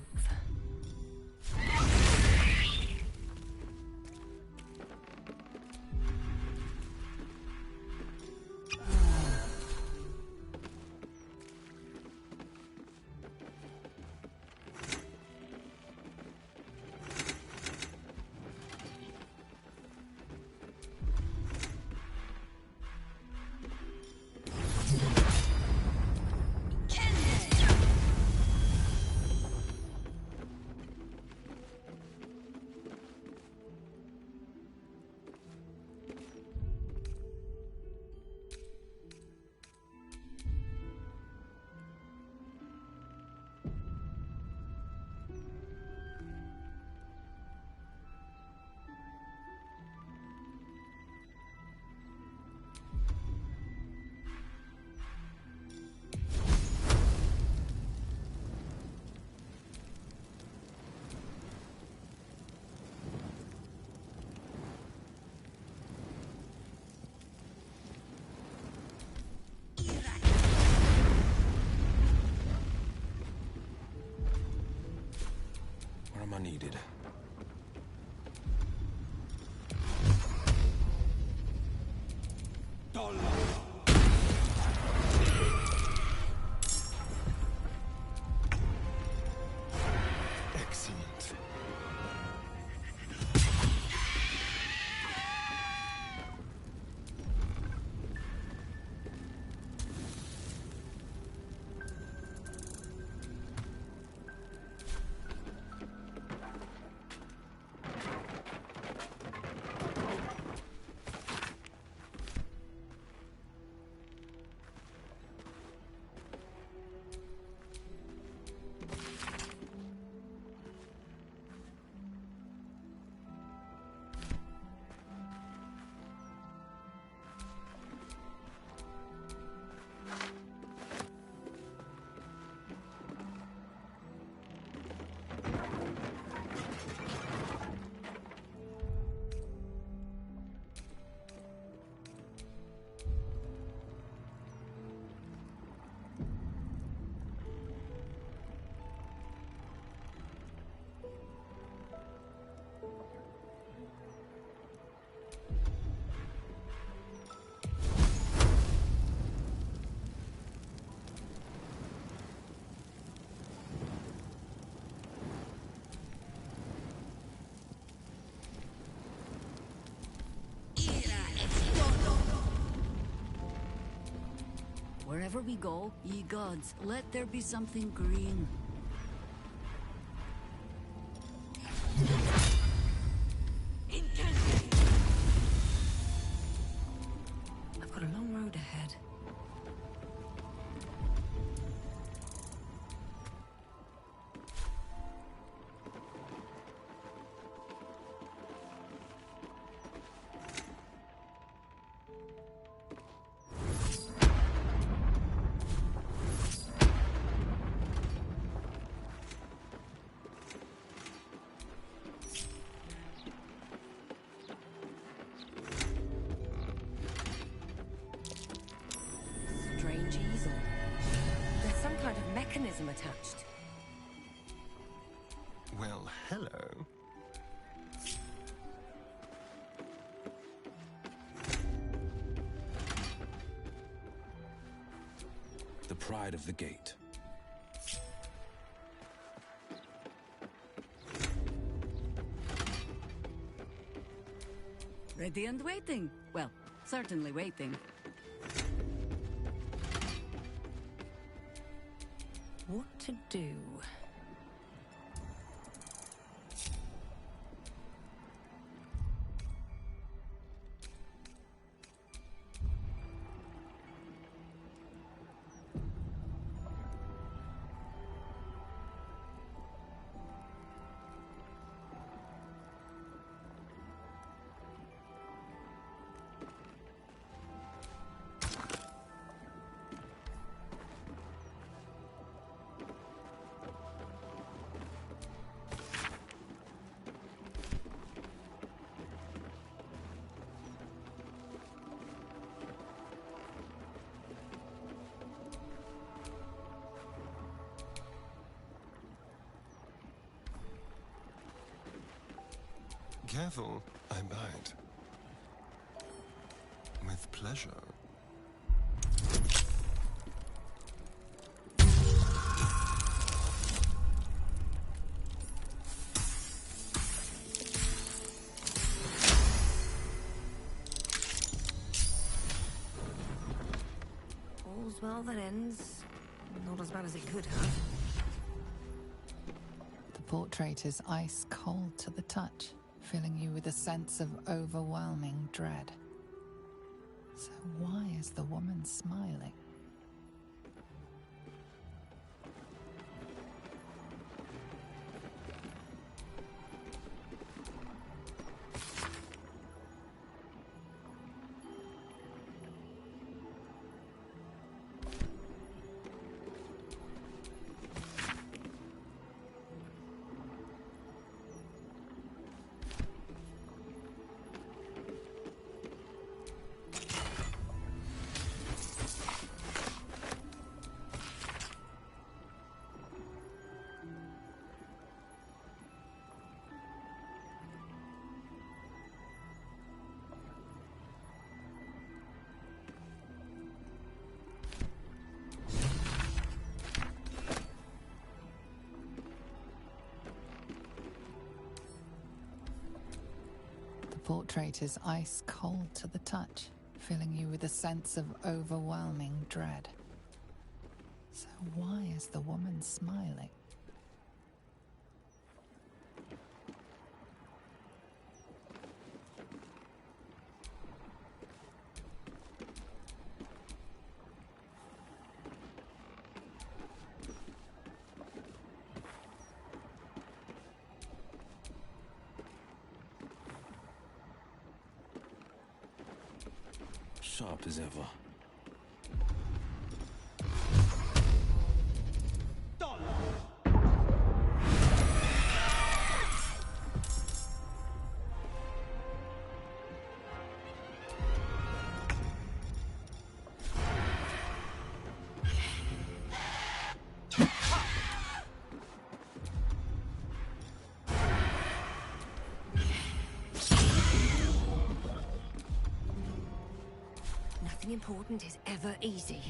F: Where am I needed?
C: Excellent.
D: Wherever we go, ye gods, let there be something green.
G: I've got a long road ahead. Strange easel.
M: There's some kind of mechanism attached.
C: Well, hello.
F: The pride of the gate.
D: Ready and waiting. Well, certainly waiting.
G: What to do?
C: Careful, I bite. With pleasure.
M: All's well that ends. Not as bad as it could have.
N: The portrait is ice cold to the touch, filling you with a sense of overwhelming dread. So why is the woman smiling? The portrait is ice cold to the touch, filling you with a sense of overwhelming dread. So why is the woman smiling?
F: Sharp as ever.
M: Nothing important is ever easy.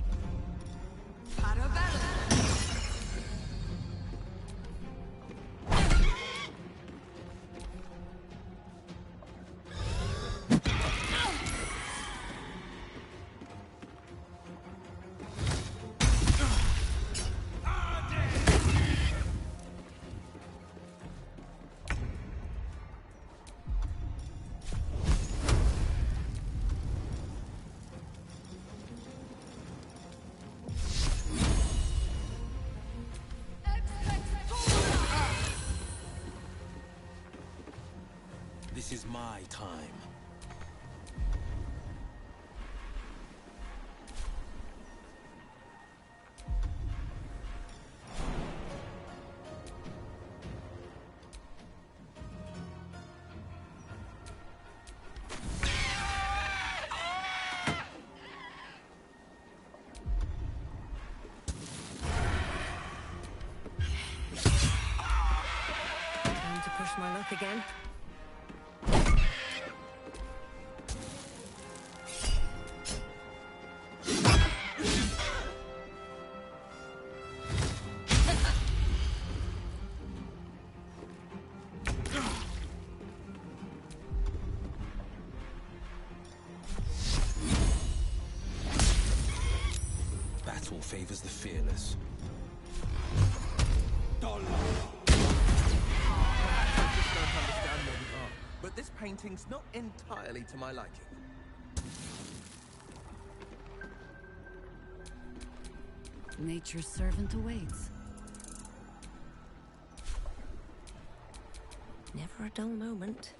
B: This is my time.
M: Time to push my luck again.
F: Battle favors the fearless.
H: But this painting's not entirely to my liking.
D: Nature's servant awaits.
M: Never a dull moment.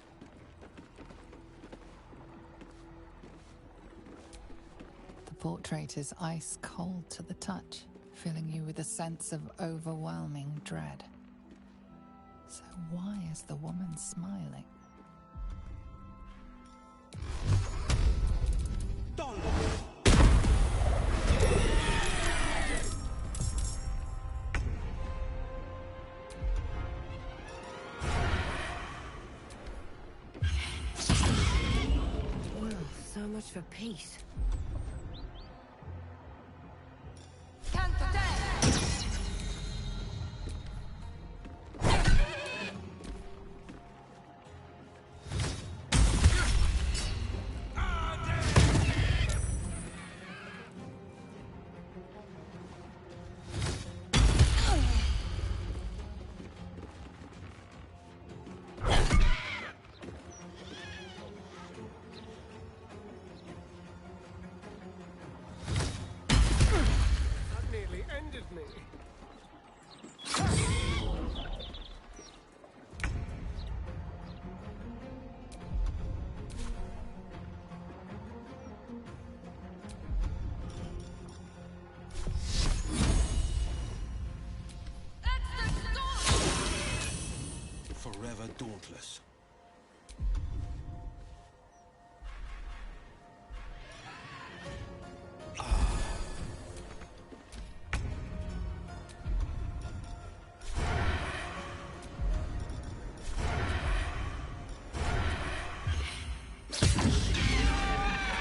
N: The portrait is ice cold to the touch, filling you with a sense of overwhelming dread. So why is the woman smiling?
M: for peace.
F: Forever dauntless.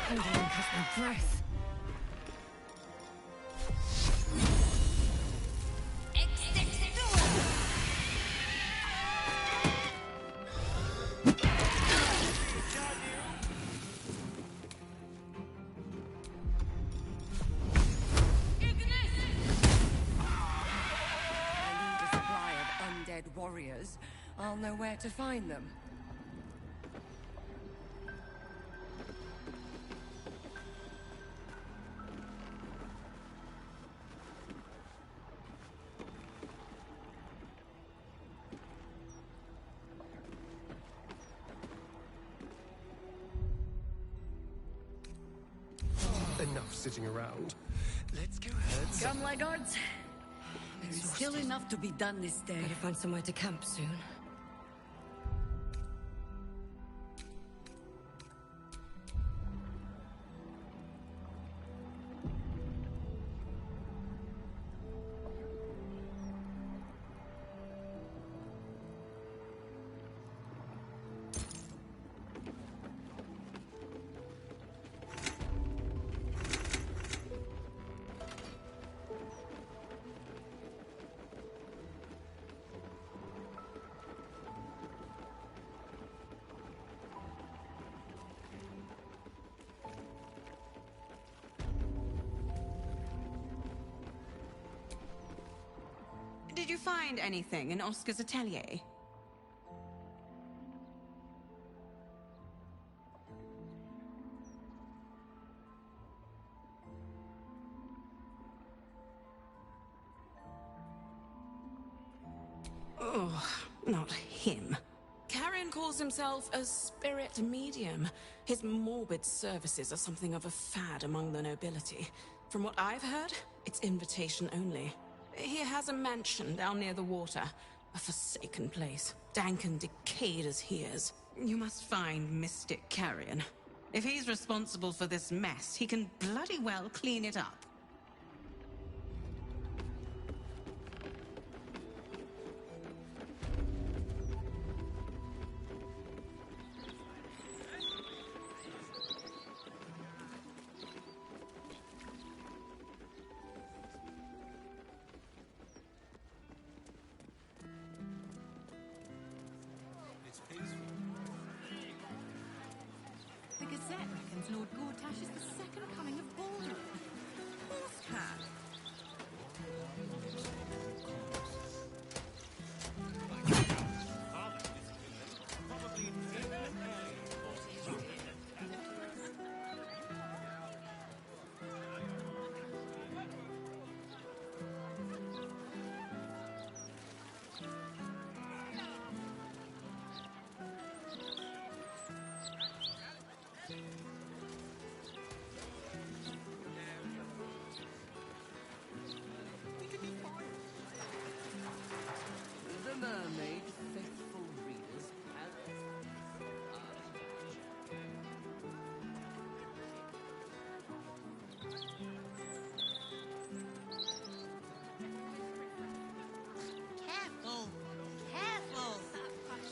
M: I don't even catch my breath. Warriors, I'll know where to find them.
J: Enough sitting around. Let's go herd some.
D: Come, laggards. There's still enough to be done this day.
M: Better find somewhere to camp soon.
U: Did you find anything in Oscar's atelier? Oh, not him. Carrion calls himself a spirit medium. His morbid services are something of a fad among the nobility. From what I've heard, it's invitation only. He has a mansion down near the water. A forsaken place. Dank and decayed as he is. You must find Mystic Carrion. If he's responsible for this mess, he can bloody well clean it up.
V: The Gazette reckons Lord Gortash is the second coming of Baldur. Horse cat.
W: The mermaid, faithful readers,
A: Careful! Careful!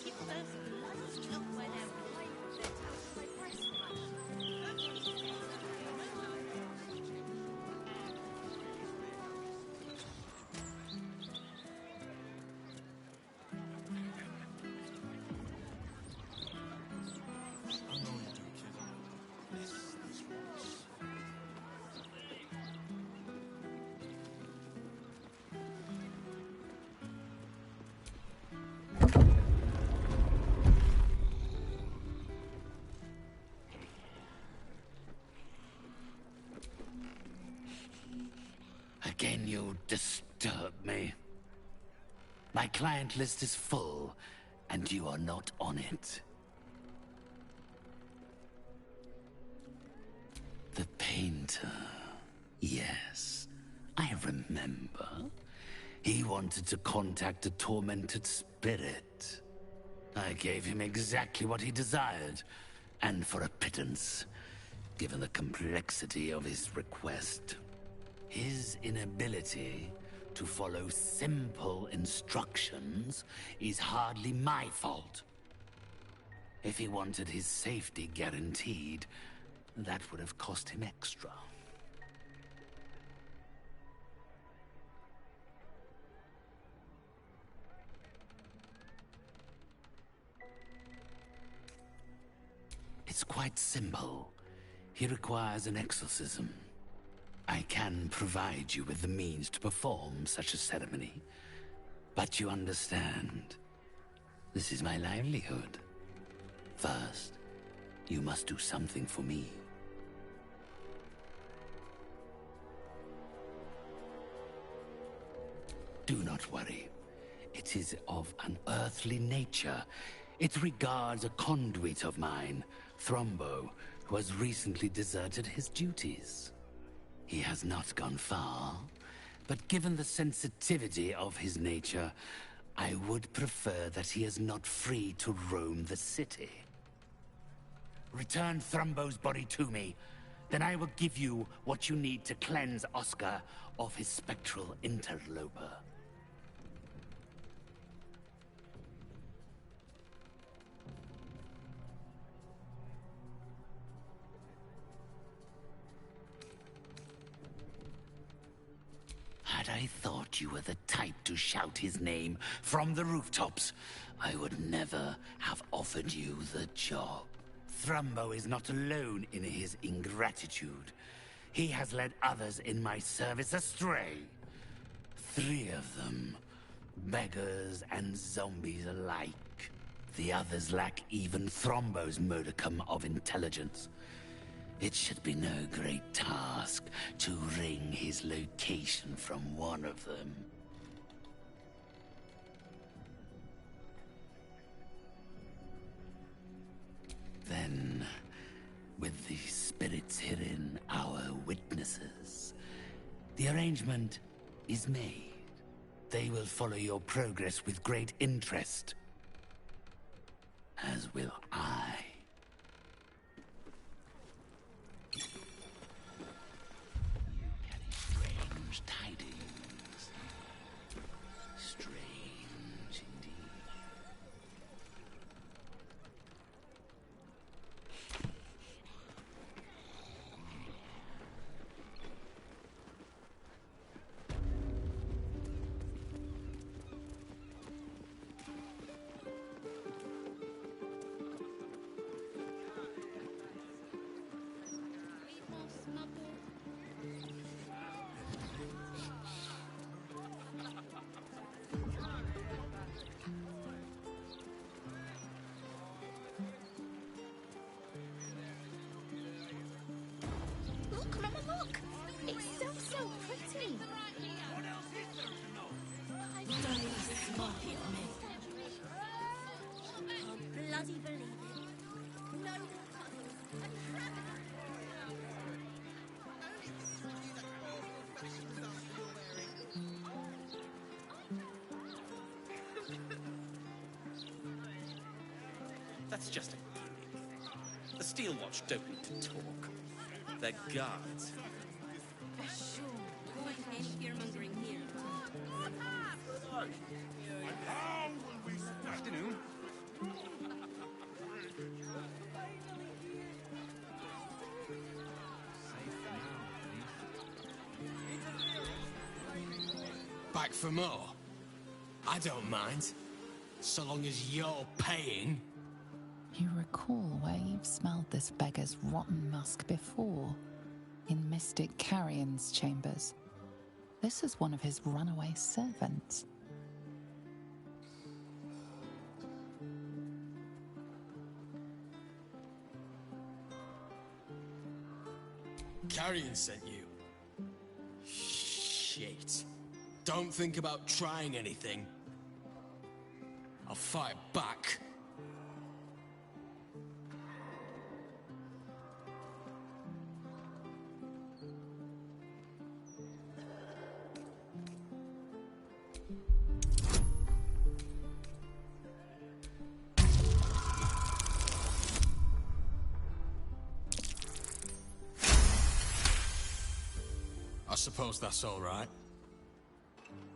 A: Keep those gloves look where they're right. They're out my breast.
K: again you disturb me. My client list is full, and you are not on it. The painter. Yes, I remember. He wanted to contact a tormented spirit. I gave him exactly what he desired, and for a pittance, given the complexity of his request. His inability to follow simple instructions is hardly my fault. If he wanted his safety guaranteed, that would have cost him extra. It's quite simple. He requires an exorcism. I can provide you with the means to perform such a ceremony. But you understand, this is my livelihood. First, you must do something for me. Do not worry. It is of an earthly nature. It regards a conduit of mine, Thrombo, who has recently deserted his duties. He has not gone far, but given the sensitivity of his nature, I would prefer that he is not free to roam the city. Return Thrombo's body to me, then I will give you what you need to cleanse Oscar of his spectral interloper. Had I thought you were the type to shout his name from the rooftops, I would never have offered you the job. Thrombo is not alone in his ingratitude. He has led others in my service astray. 3 of them, beggars and zombies alike. The others lack even Thrombo's modicum of intelligence. It should be no great task to wring his location from one of them. Then, with the spirits herein our witnesses, the arrangement is made. They will follow your progress with great interest, as will I. Strange tidings. Strange indeed.
P: Look, Mama, look! It's so pretty! Don't be smart at me. Can't bloody believe it. No more puzzles. And rabbits.
Q: That's just a... The Steel Watch don't need to talk. They're guards.
V: Sure. Quite any fear-mongering here.
Q: Afternoon.
J: Back for more? I don't mind. So long as you're paying.
N: You recall where you've smelled this beggar's rotten musk before, in Mystic Carrion's chambers. This is one of his runaway servants.
J: Carrion sent you. Shit. negotiate. Don't think about trying anything. I'll fight back. I suppose that's all right.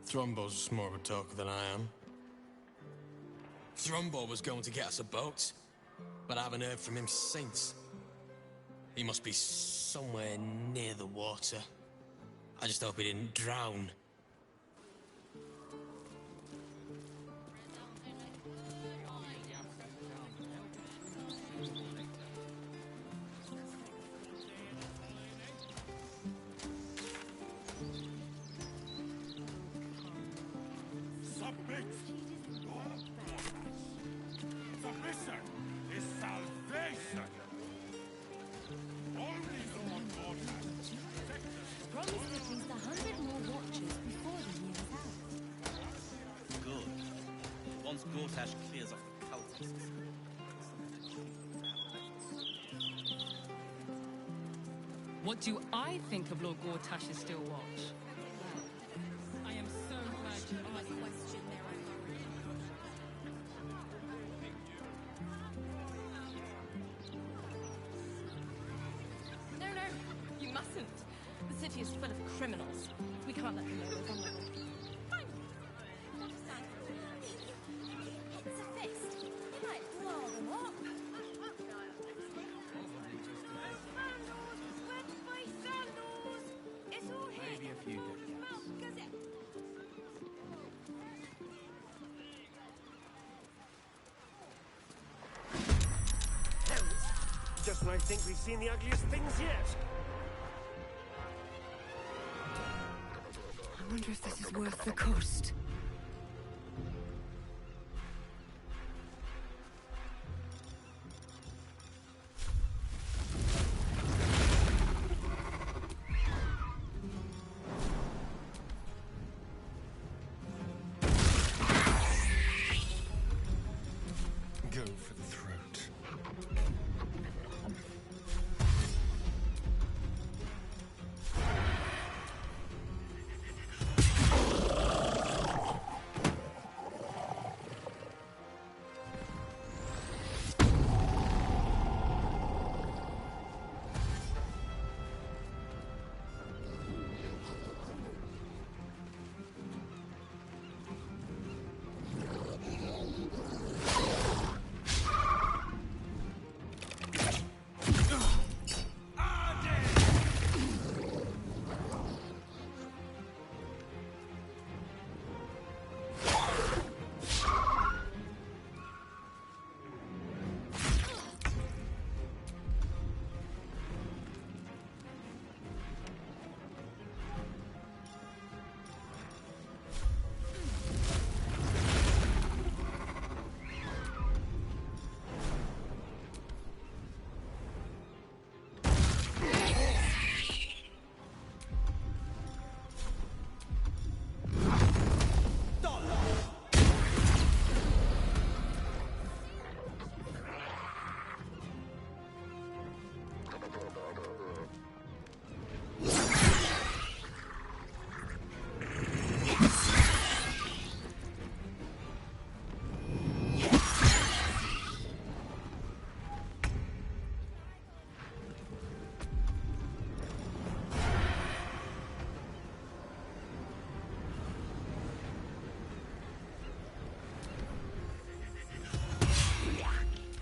J: Thrombo's more of a talker than I am. Thrombo was going to get us a boat, but I haven't heard from him since. He must be somewhere near the water. I just hope he didn't drown.
E: Submit! Submission is salvation! Only Lord Gortash protects us.
V: Promise at least 100 more watches before the year is out.
Q: Good. Once Gortash clears off the cultists.
I: What do I think of Lord Gortash's still watch? I am so glad you asked that question there.
R: No, you mustn't. The city is full of criminals. We can't let them know we're vulnerable. Fine.
P: It's a fist. You might blow them up.
W: Maybe a few decades.
L: Just when I think we've seen the ugliest things yet.
M: I wonder if this is worth the cost.
L: Go for the throat.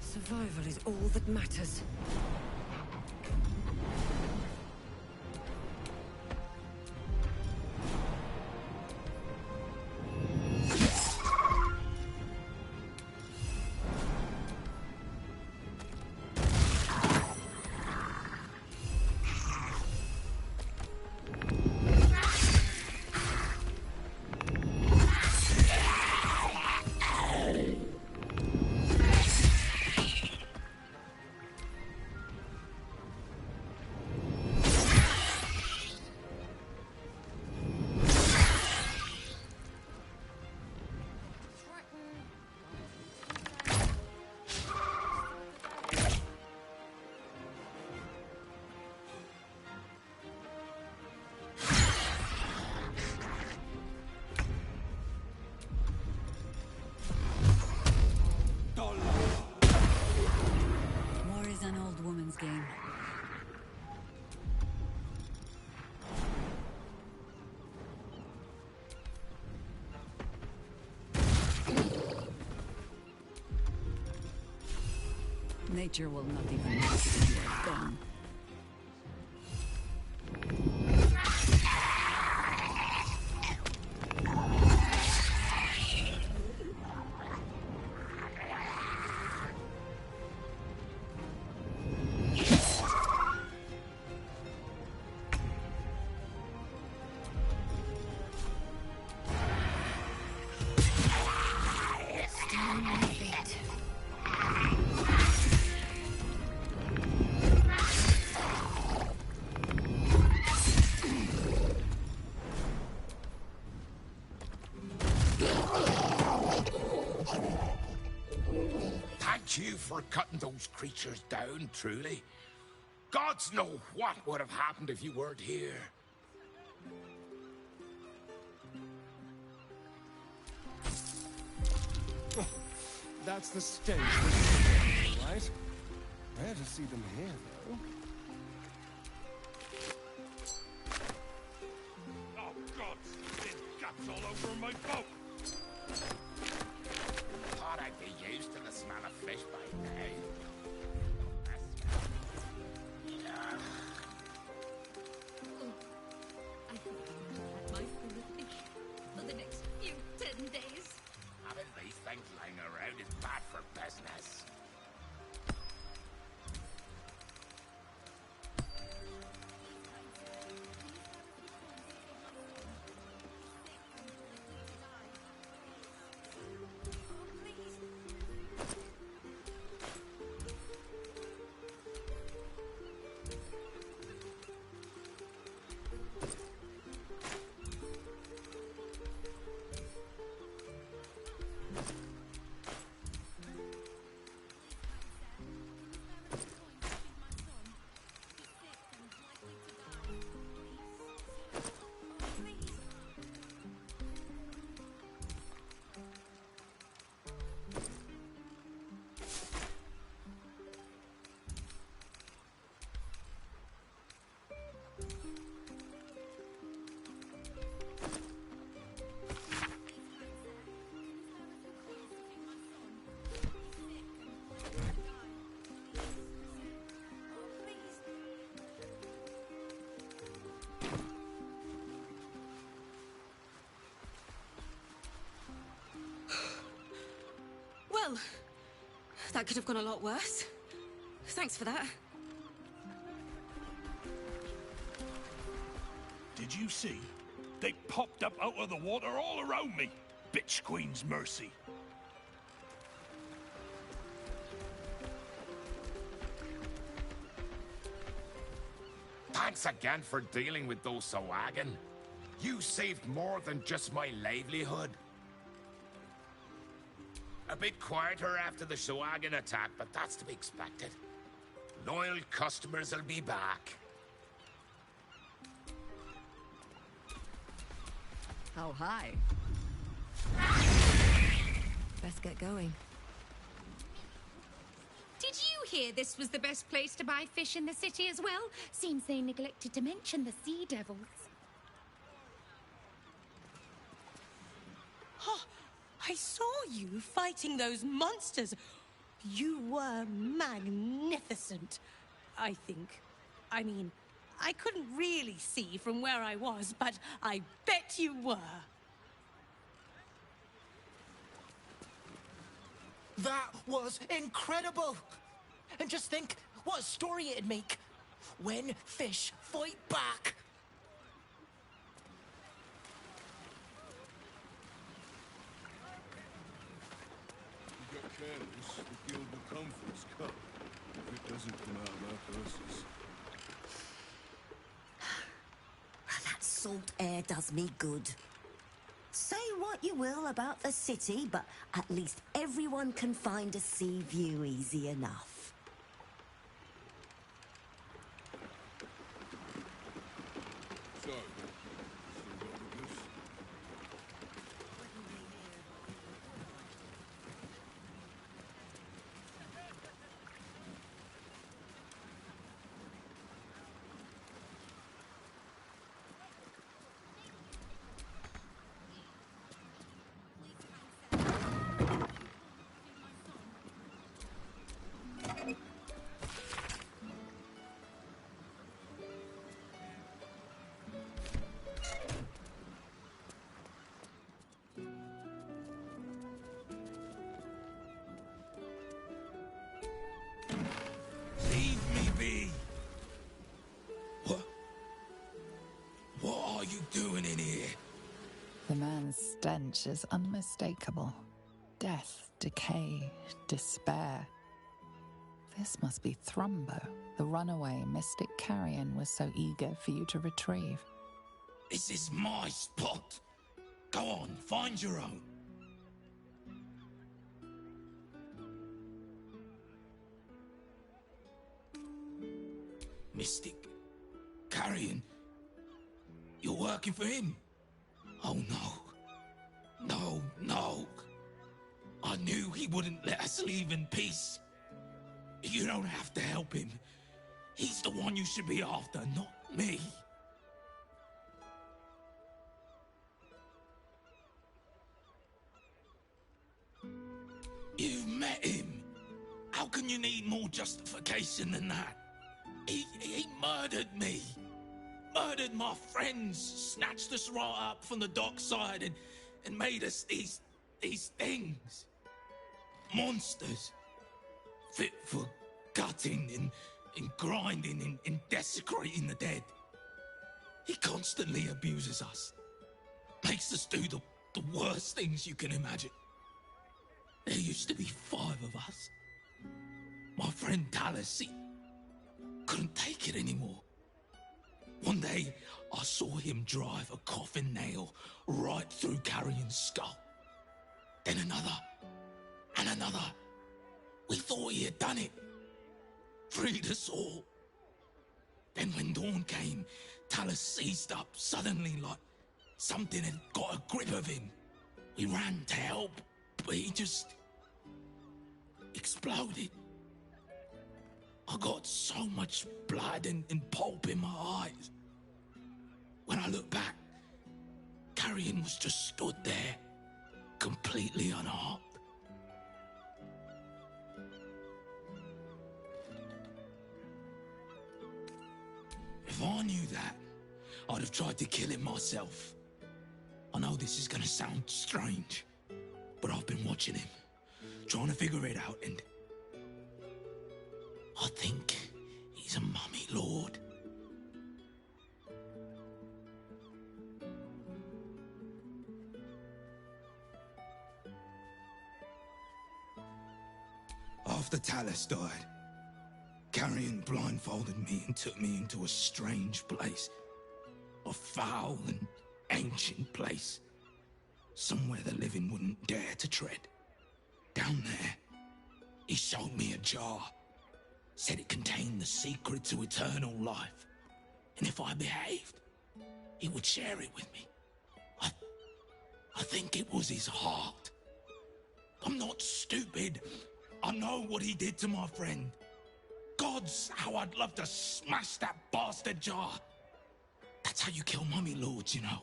M: Survival is all that matters.
D: creature will not even notice that you are gone.
E: Thank you for cutting those creatures down, truly. Gods know what would have happened if you weren't here.
C: That's the stage, right? Rare to see them here, though.
E: Oh, God! There's guts all over my boat! Thought I'd be used to the smell of fish by now.
D: I thought I would have had my fill of fish for the next few 10 days.
E: Having these things lying around is bad for business.
U: Well, that could have gone a lot worse. Thanks for that.
O: Did you see? They popped up out of the water all around me. Bitch Queen's mercy.
E: Thanks again for dealing with those Sawagan. You saved more than just my livelihood. A bit quieter after the Sawagan attack, but that's to be expected. Loyal customers will be back.
D: How high?
M: Best get going.
V: Did you hear this was the best place to buy fish in the city as well? Seems they neglected to mention the sea devils.
S: Oh, I saw you fighting those monsters. You were magnificent, I think. I mean, I couldn't really see from where I was, but I bet you were.
T: That was incredible! And just think what a story it'd make when fish fight back.
C: If you get careless, the guild will come for its cut. If it doesn't come out of our purses.
X: That salt air does me good. Say what you will about the city, but at least everyone can find a sea view easy enough.
C: So, still got the goose?
E: doing in here?
N: The man's stench is unmistakable. Death, decay, despair. This must be Thrumbo, the runaway mystic carrion was so eager for you to retrieve.
E: This is my spot. Go on, find your own. Mystic Carrion? You're working for him? Oh no. No, no. I knew he wouldn't let us leave in peace. You don't have to help him. He's the one you should be after, not me. You've met him. How can you need more justification than that? He murdered me. Murdered my friends. Snatched us right up from the dockside and made us these things. Monsters. Fit for gutting and grinding and desecrating the dead. He constantly abuses us. Makes us do the worst things you can imagine. There used to be 5 of us. My friend Talus, he couldn't take it anymore. One day, I saw him drive a coffin nail right through Carrion's skull. Then another, and another. We thought he had done it. Freed us all. Then when dawn came, Talus seized up suddenly like something had got a grip of him. We ran to help, but he just exploded. I got so much blood and pulp in my eyes. When I look back, Carrion was just stood there, completely unharmed. If I knew that, I'd have tried to kill him myself. I know this is gonna sound strange, but I've been watching him, trying to figure it out, and I think he's a mummy lord. After Talus died, Carrion blindfolded me and took me into a strange place. A foul and ancient place. Somewhere the living wouldn't dare to tread. Down there, he showed me a jar. Said it contained the secret to eternal life. And if I behaved, he would share it with me. I think it was his heart. I'm not stupid. I know what he did to my friend. Gods, how I'd love to smash that bastard jar. That's how you kill mummy lords, you know.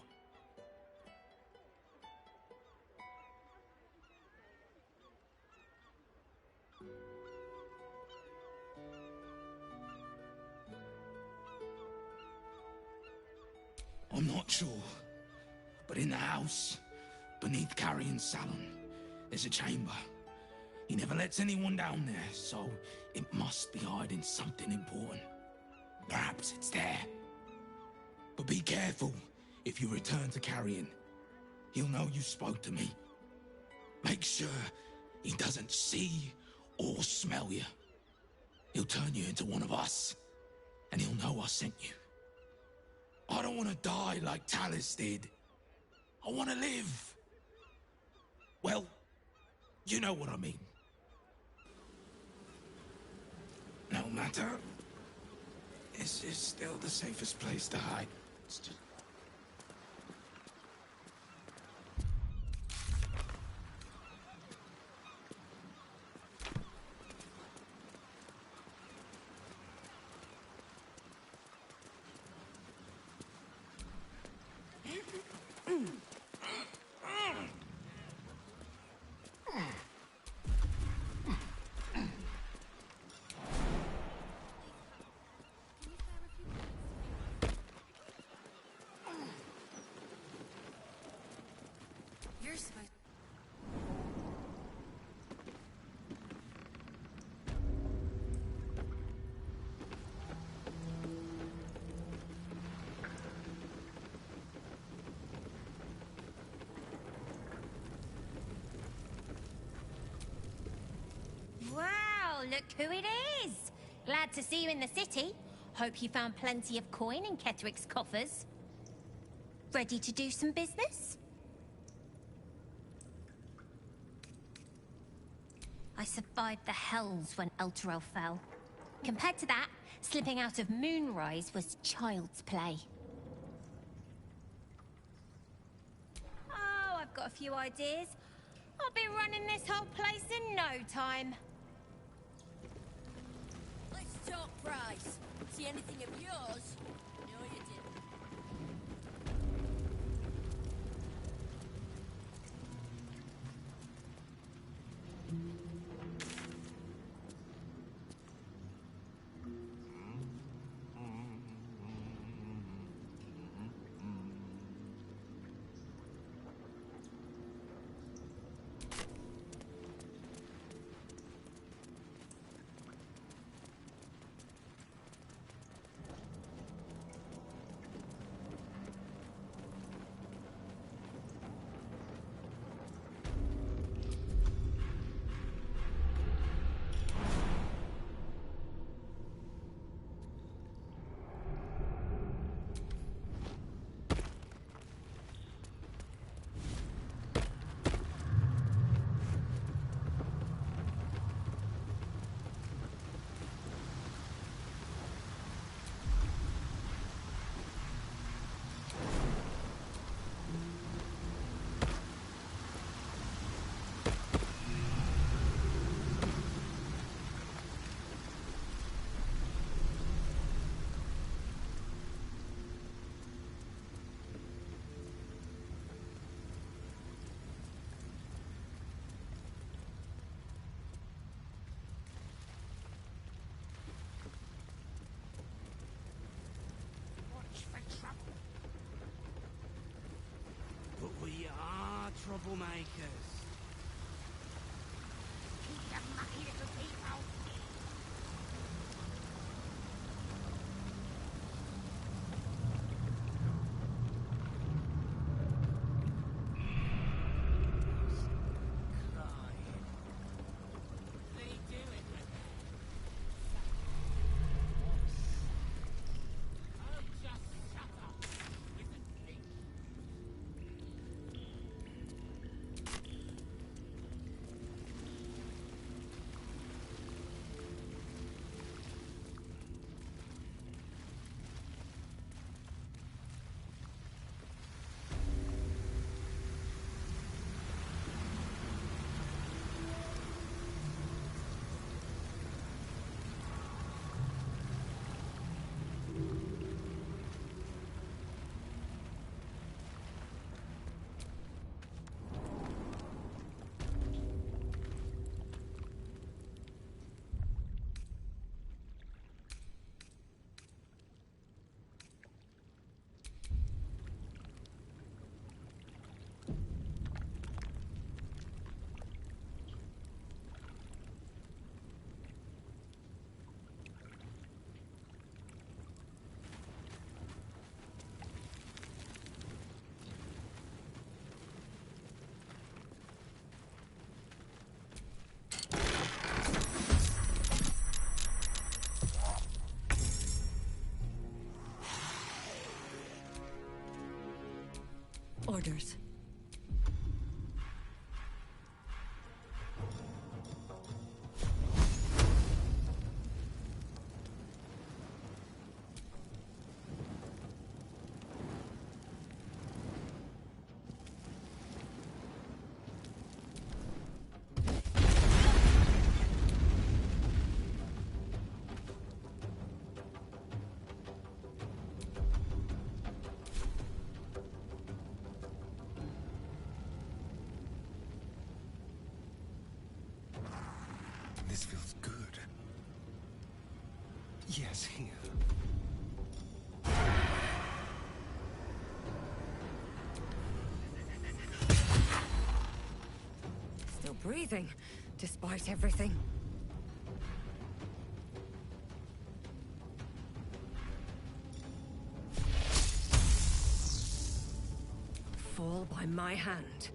E: I'm not sure, but in the house, beneath Carrion's salon, there's a chamber. He never lets anyone down there, so it must be hiding something important. Perhaps it's there. But be careful if you return to Carrion. He'll know you spoke to me. Make sure he doesn't see or smell you. He'll turn you into one of us, and he'll know I sent you. I don't want to die like Talus did. I want to live. Well, you know what I mean. No matter. This is still the safest place to hide. It's just...
P: You're supposed. look who it is! Glad to see you in the city. Hope you found plenty of coin in Ketheric's coffers. Ready to do some business? I survived the hells when Elturel fell. Compared to that, slipping out of Moonrise was child's play. Oh, I've got a few ideas. I'll be running this whole place in no time.
B: Let's talk price. See anything of yours? No, you didn't.
F: But we are troublemakers.
P: Keep the mucky little people.
M: Orders.
L: This feels good. Yes, here.
M: Still breathing, despite everything. Fall by my hand.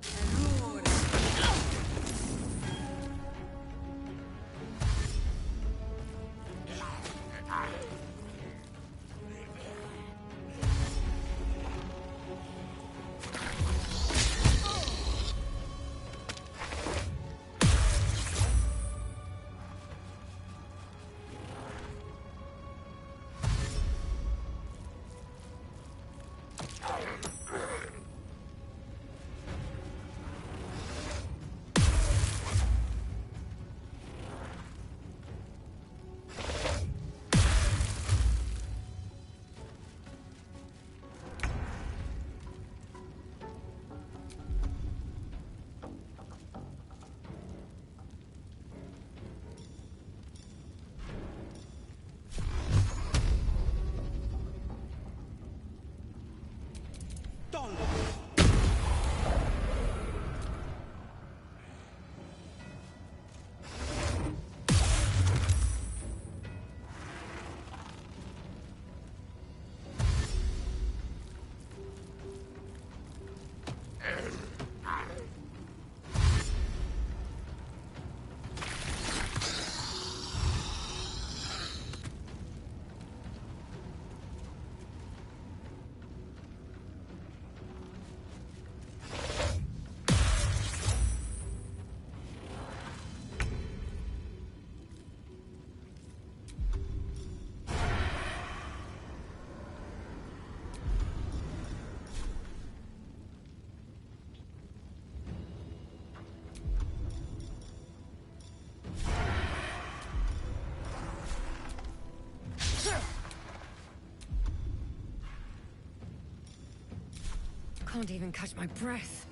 M: Can't even catch my breath.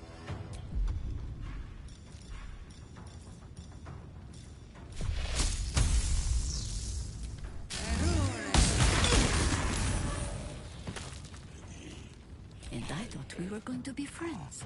D: And I thought we were going to be friends.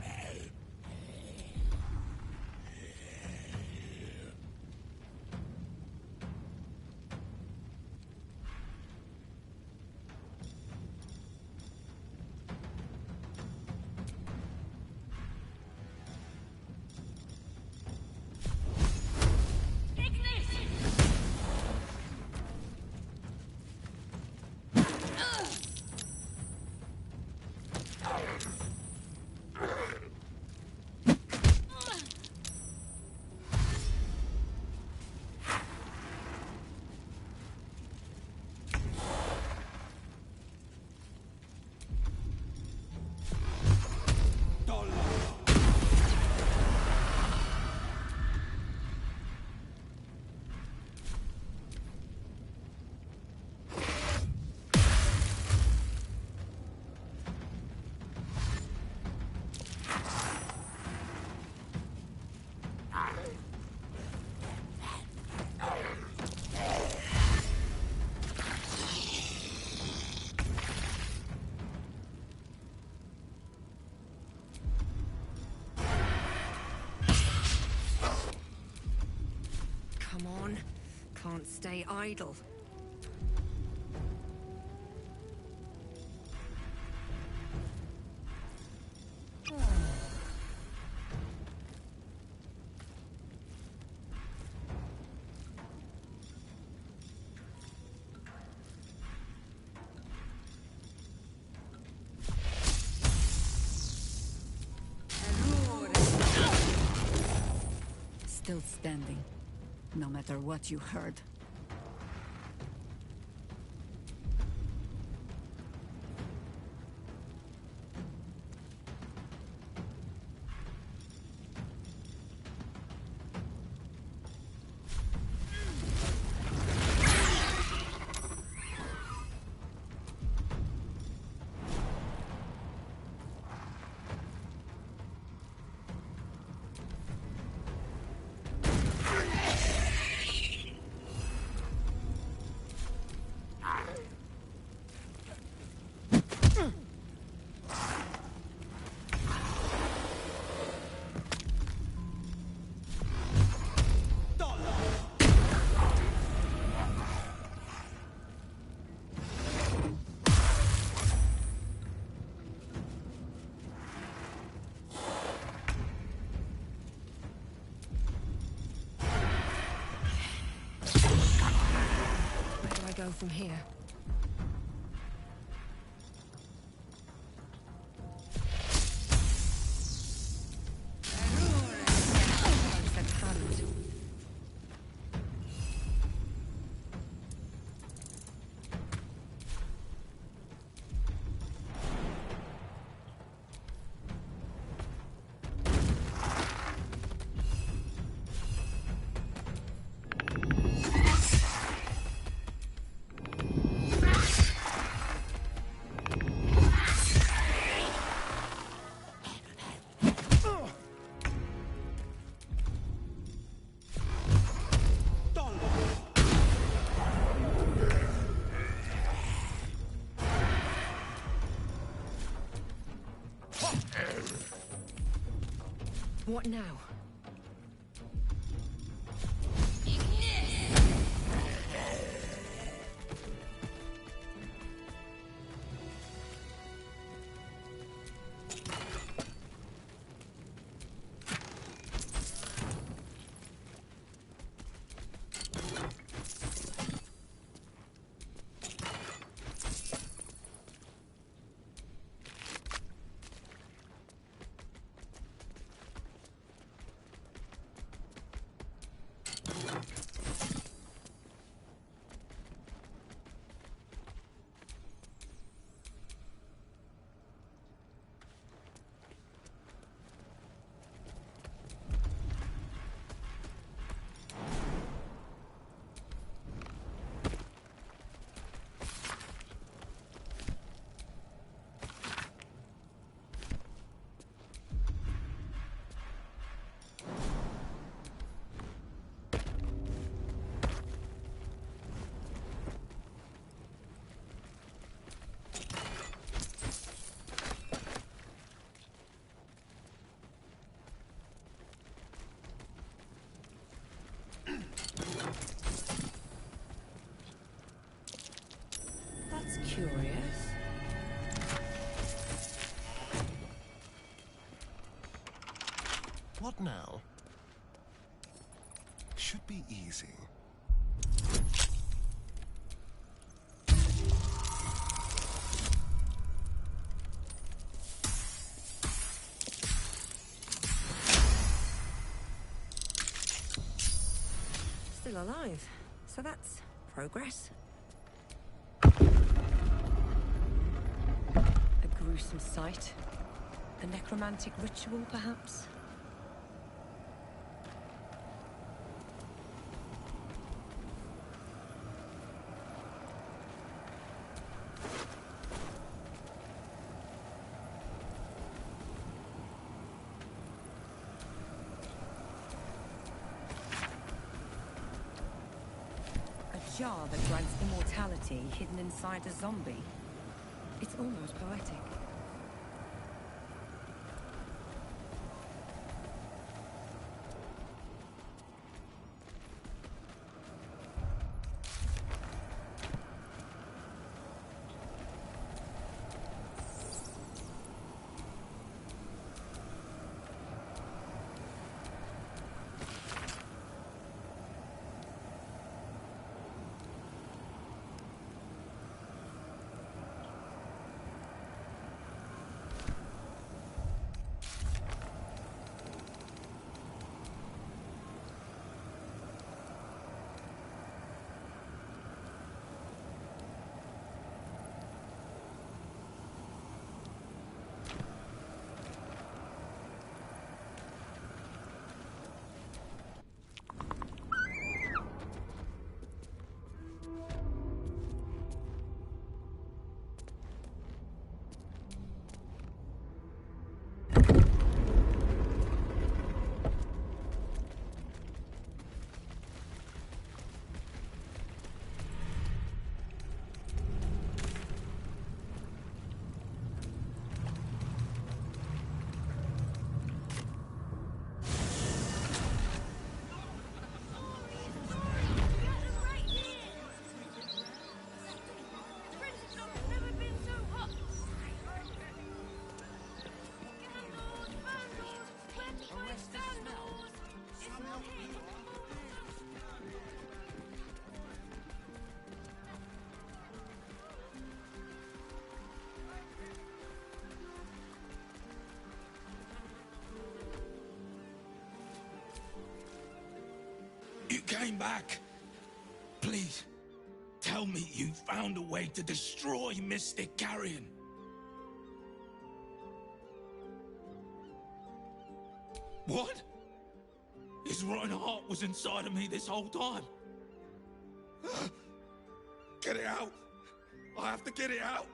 M: Come on. Can't stay idle.
D: Still standing, no matter what you heard.
M: Go from here. What now?
A: What now? Should be easy.
M: Still alive, so that's progress. A gruesome sight. A necromantic ritual, perhaps? A jar that grants immortality hidden inside a zombie. It's almost poetic.
E: You came back. Please, tell me you found a way to destroy Mystic Carrion. What? His rotten heart was inside of me this whole time. Get it out. I have to get it out.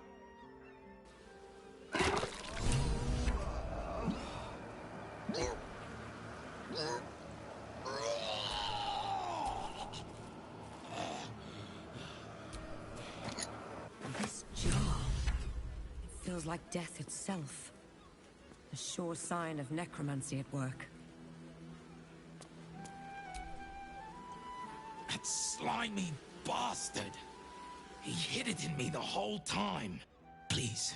M: This jar. It feels like death itself. A sure sign of necromancy at work.
E: That slimy bastard. He hid it in me the whole time. Please,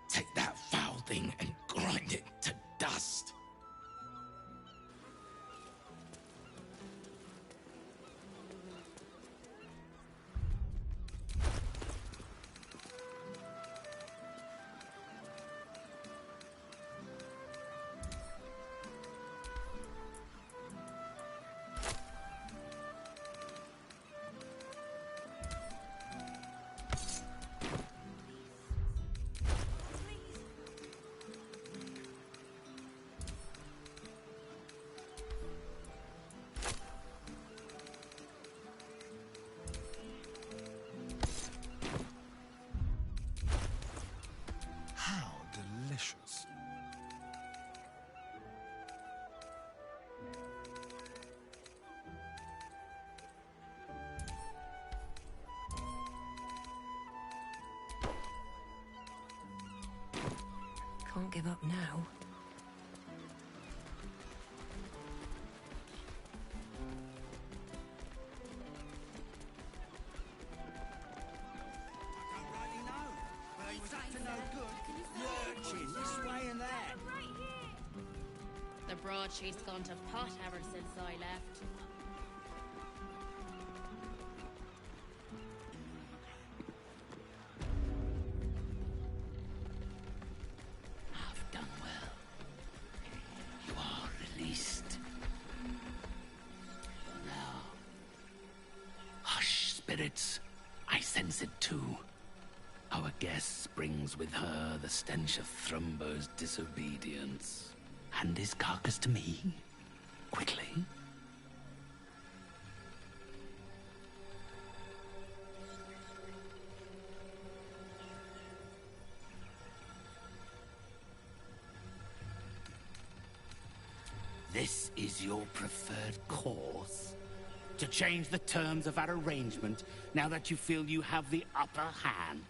E: take that foul thing and grind it to dust.
A: How delicious.
M: Can't give up now.
B: The broadsheet's gone to pot ever since I left.
G: I've done well. You are released. Now, hush, spirits. I sense it too. Our guest brings with her the stench of Thrumbo's disobedience. Hand his carcass to me, quickly. This is your preferred course? To change the terms of our arrangement now that you feel you have the upper hand?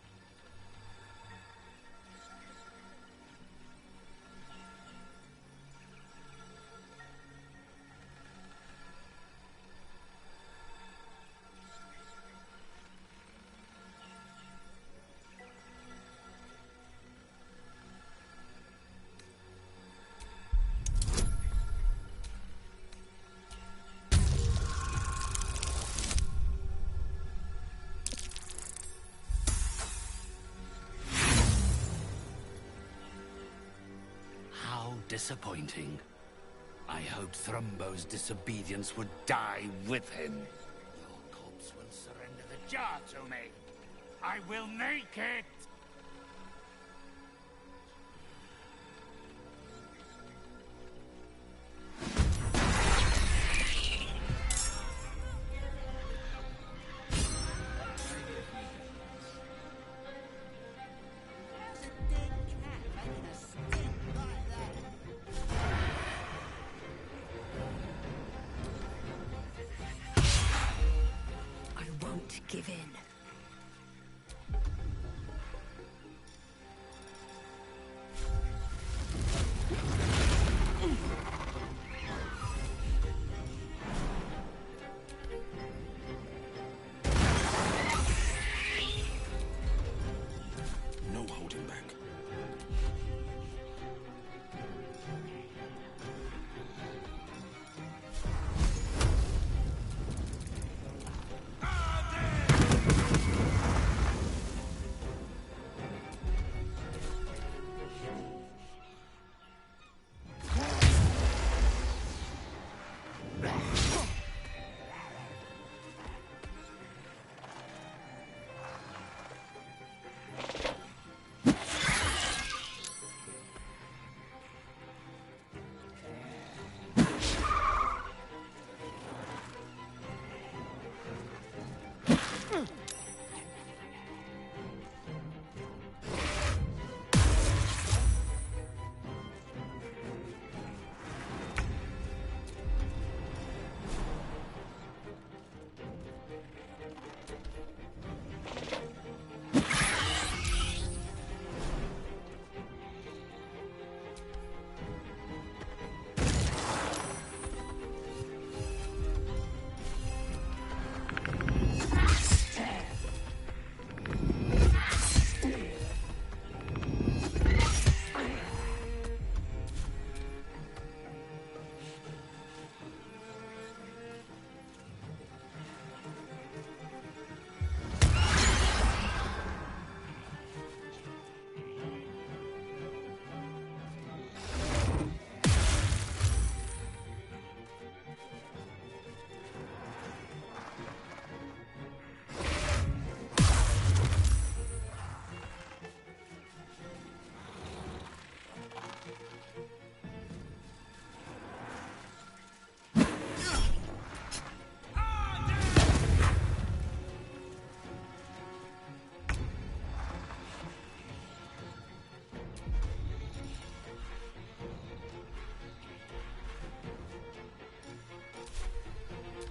G: Disappointing. I hoped Thrumbo's disobedience would die with him. Your corpse will surrender the jar to me. I will make it!
X: Give in.
E: No holding back.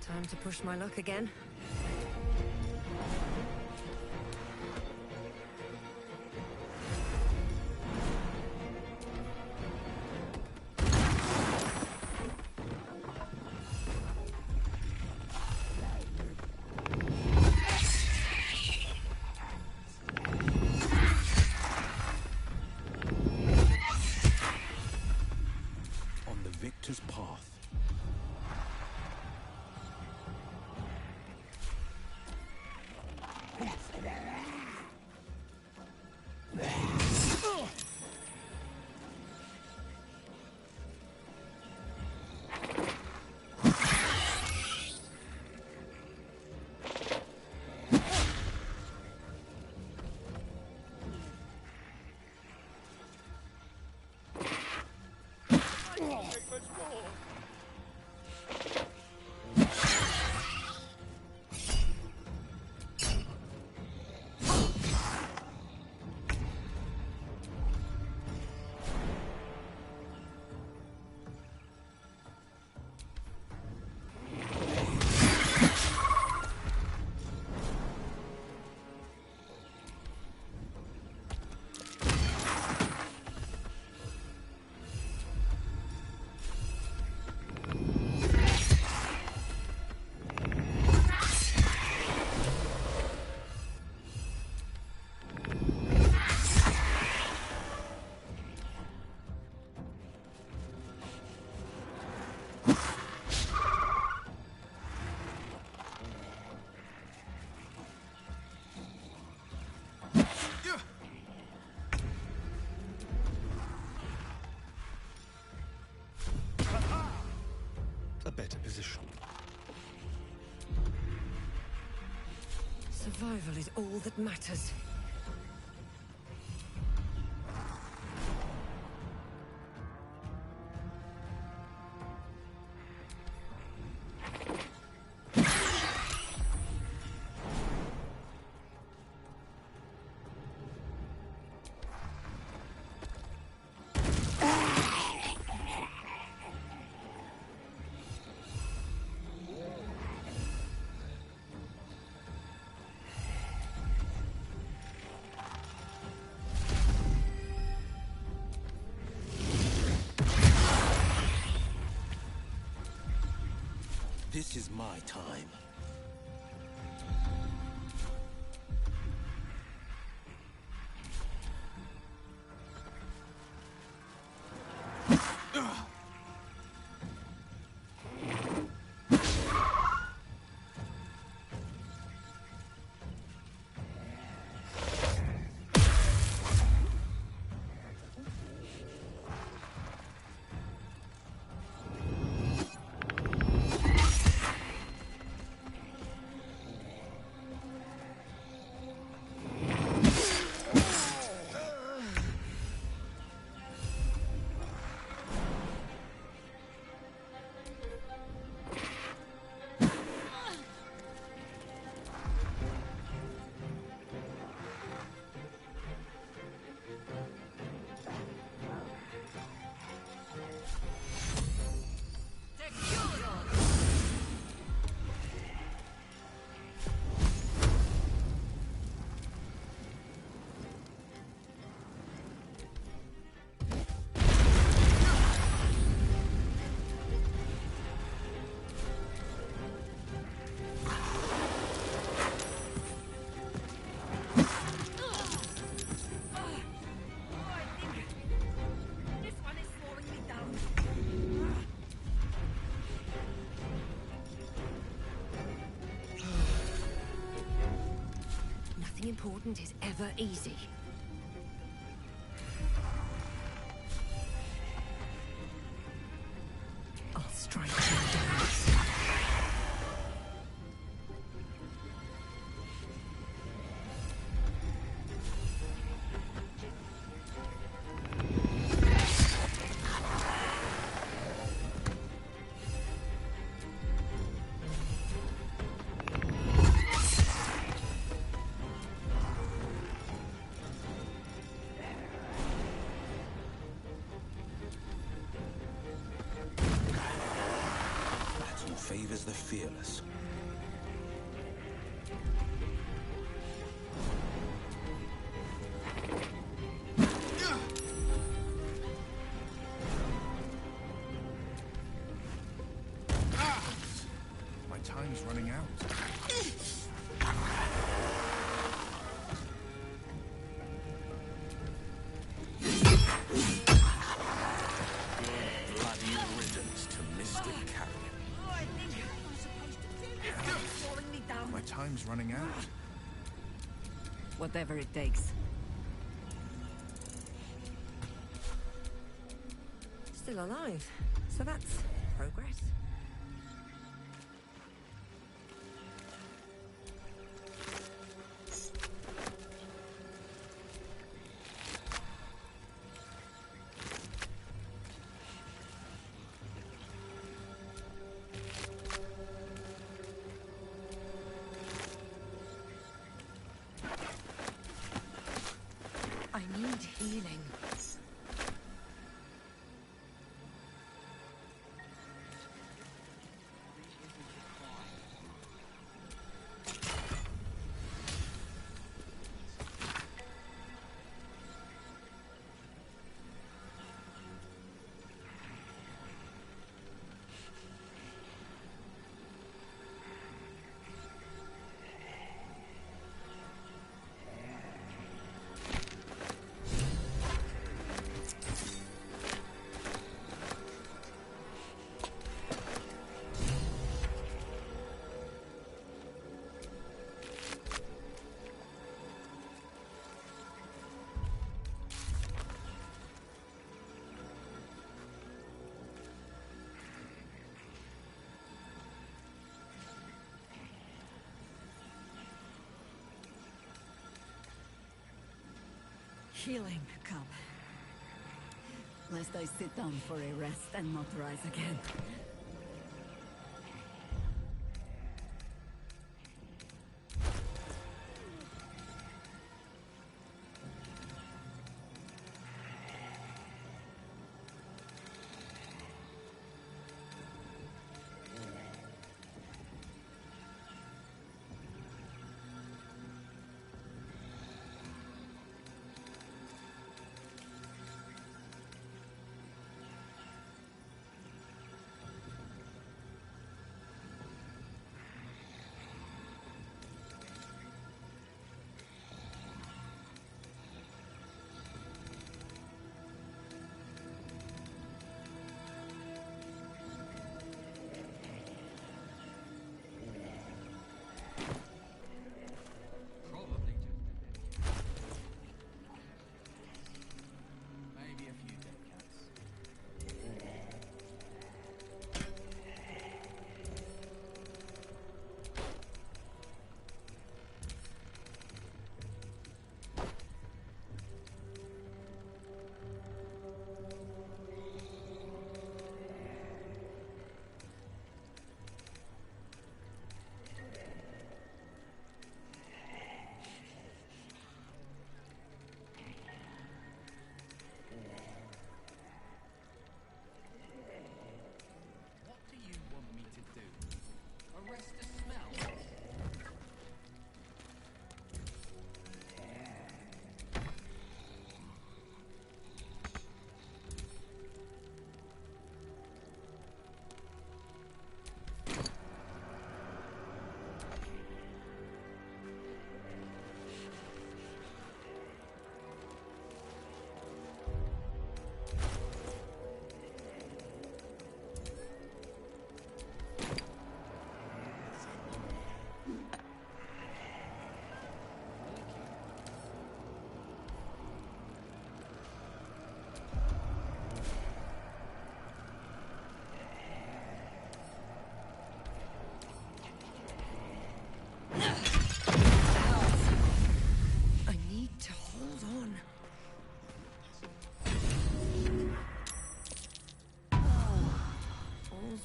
M: Time to push my luck again.
A: position.
M: Survival is all that matters.
H: This is my time. Nothing important is ever easy. I'll strike you down. Favors the fearless.
C: My time's running out.
H: Bloody riddance to Mystic Carrion.
C: My time's running out.
D: Whatever it takes.
M: Still alive, so that's progress. I need healing.
D: healing, Cub. Lest I sit down for a rest and not rise again.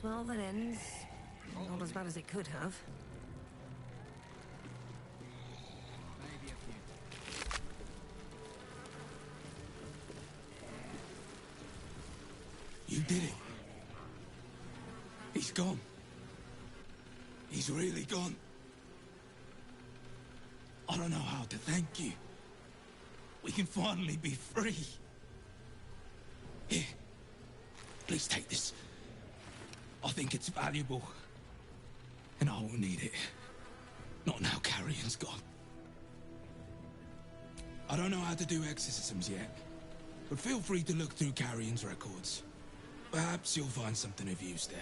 H: Well, that ends. Not as bad as it could have.
E: You did it. He's gone. He's really gone. I don't know how to thank you. We can finally be free. Here, please take this. I think it's valuable. And I won't need it. Not now Carrion's gone. I don't know how to do exorcisms yet, but feel free to look through Carrion's records. Perhaps you'll find something of use there.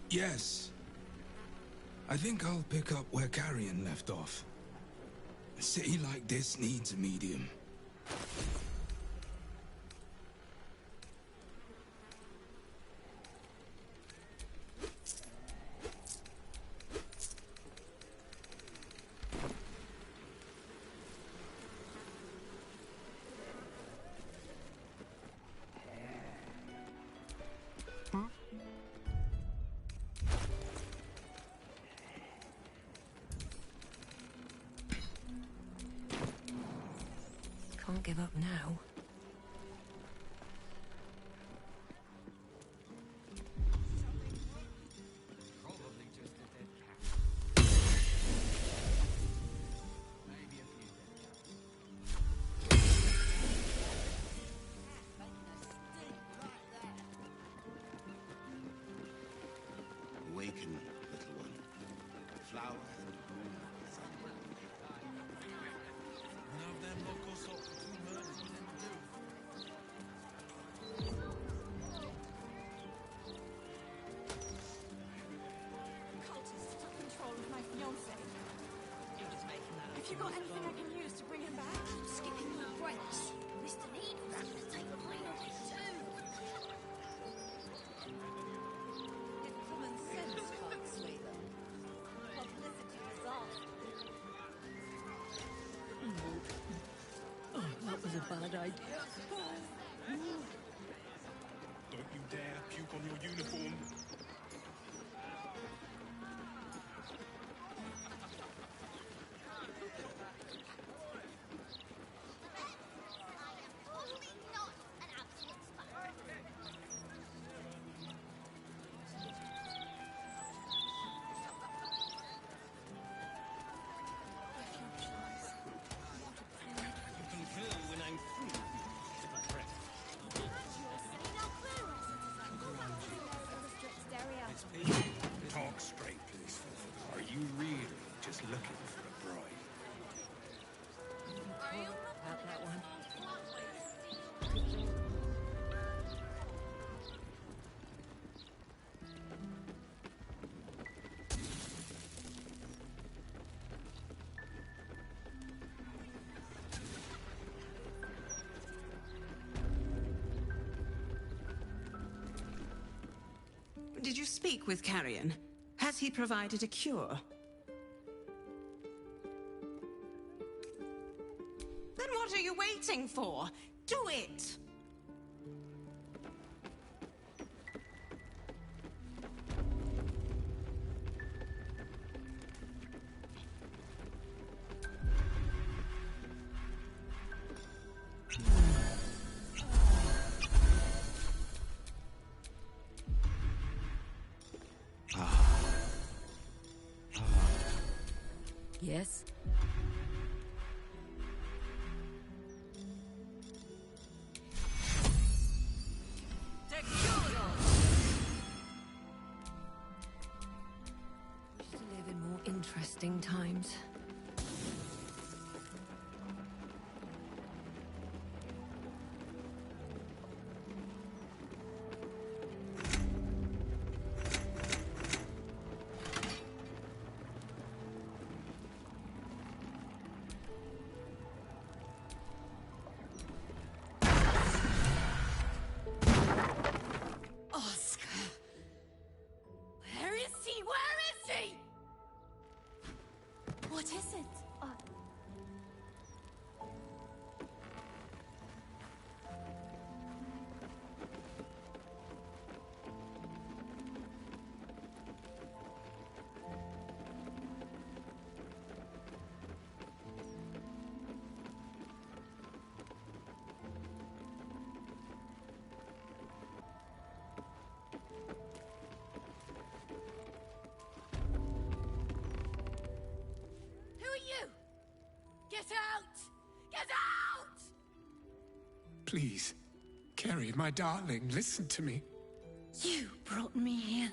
E: Yes. I think I'll pick up where Carrion left off. A city like this needs a medium.
H: Can't give up now.
I: Awaken, little one. Flower and bloom is
C: None of them look us up for 2 murders didn't do.
R: Cultists took control of my fiancé. You're just making that up. Have you got anything I can use to bring him back?
B: Skipping your breaks. Mr. Needle's having to take mine on it too.
R: If common sense can't sway them, publicity
S: bad idea.
C: Don't you dare puke on your uniform.
O: Talk straight, please. Are you really just looking for a bride?
S: About that one.
U: Did you speak with Carrion? Has he provided a cure? Then what are you waiting for? Do it!
S: Yes? Used to live in more interesting times.
B: What is it? Get out! Get out!
A: Please, Carrie, my darling, listen to me.
B: You brought me here.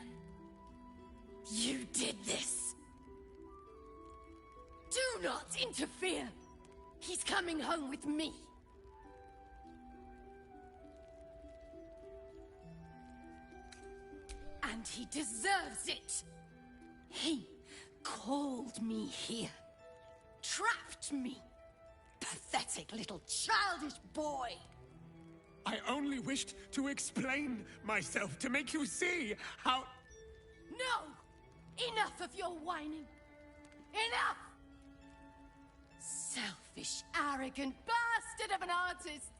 B: You did this. Do not interfere. He's coming home with me. And he deserves it. He called me here. Trapped me. Pathetic little childish boy.
A: I only wished to explain myself, to make you see how...
B: No! Enough of your whining. Enough! Selfish, arrogant bastard of an artist.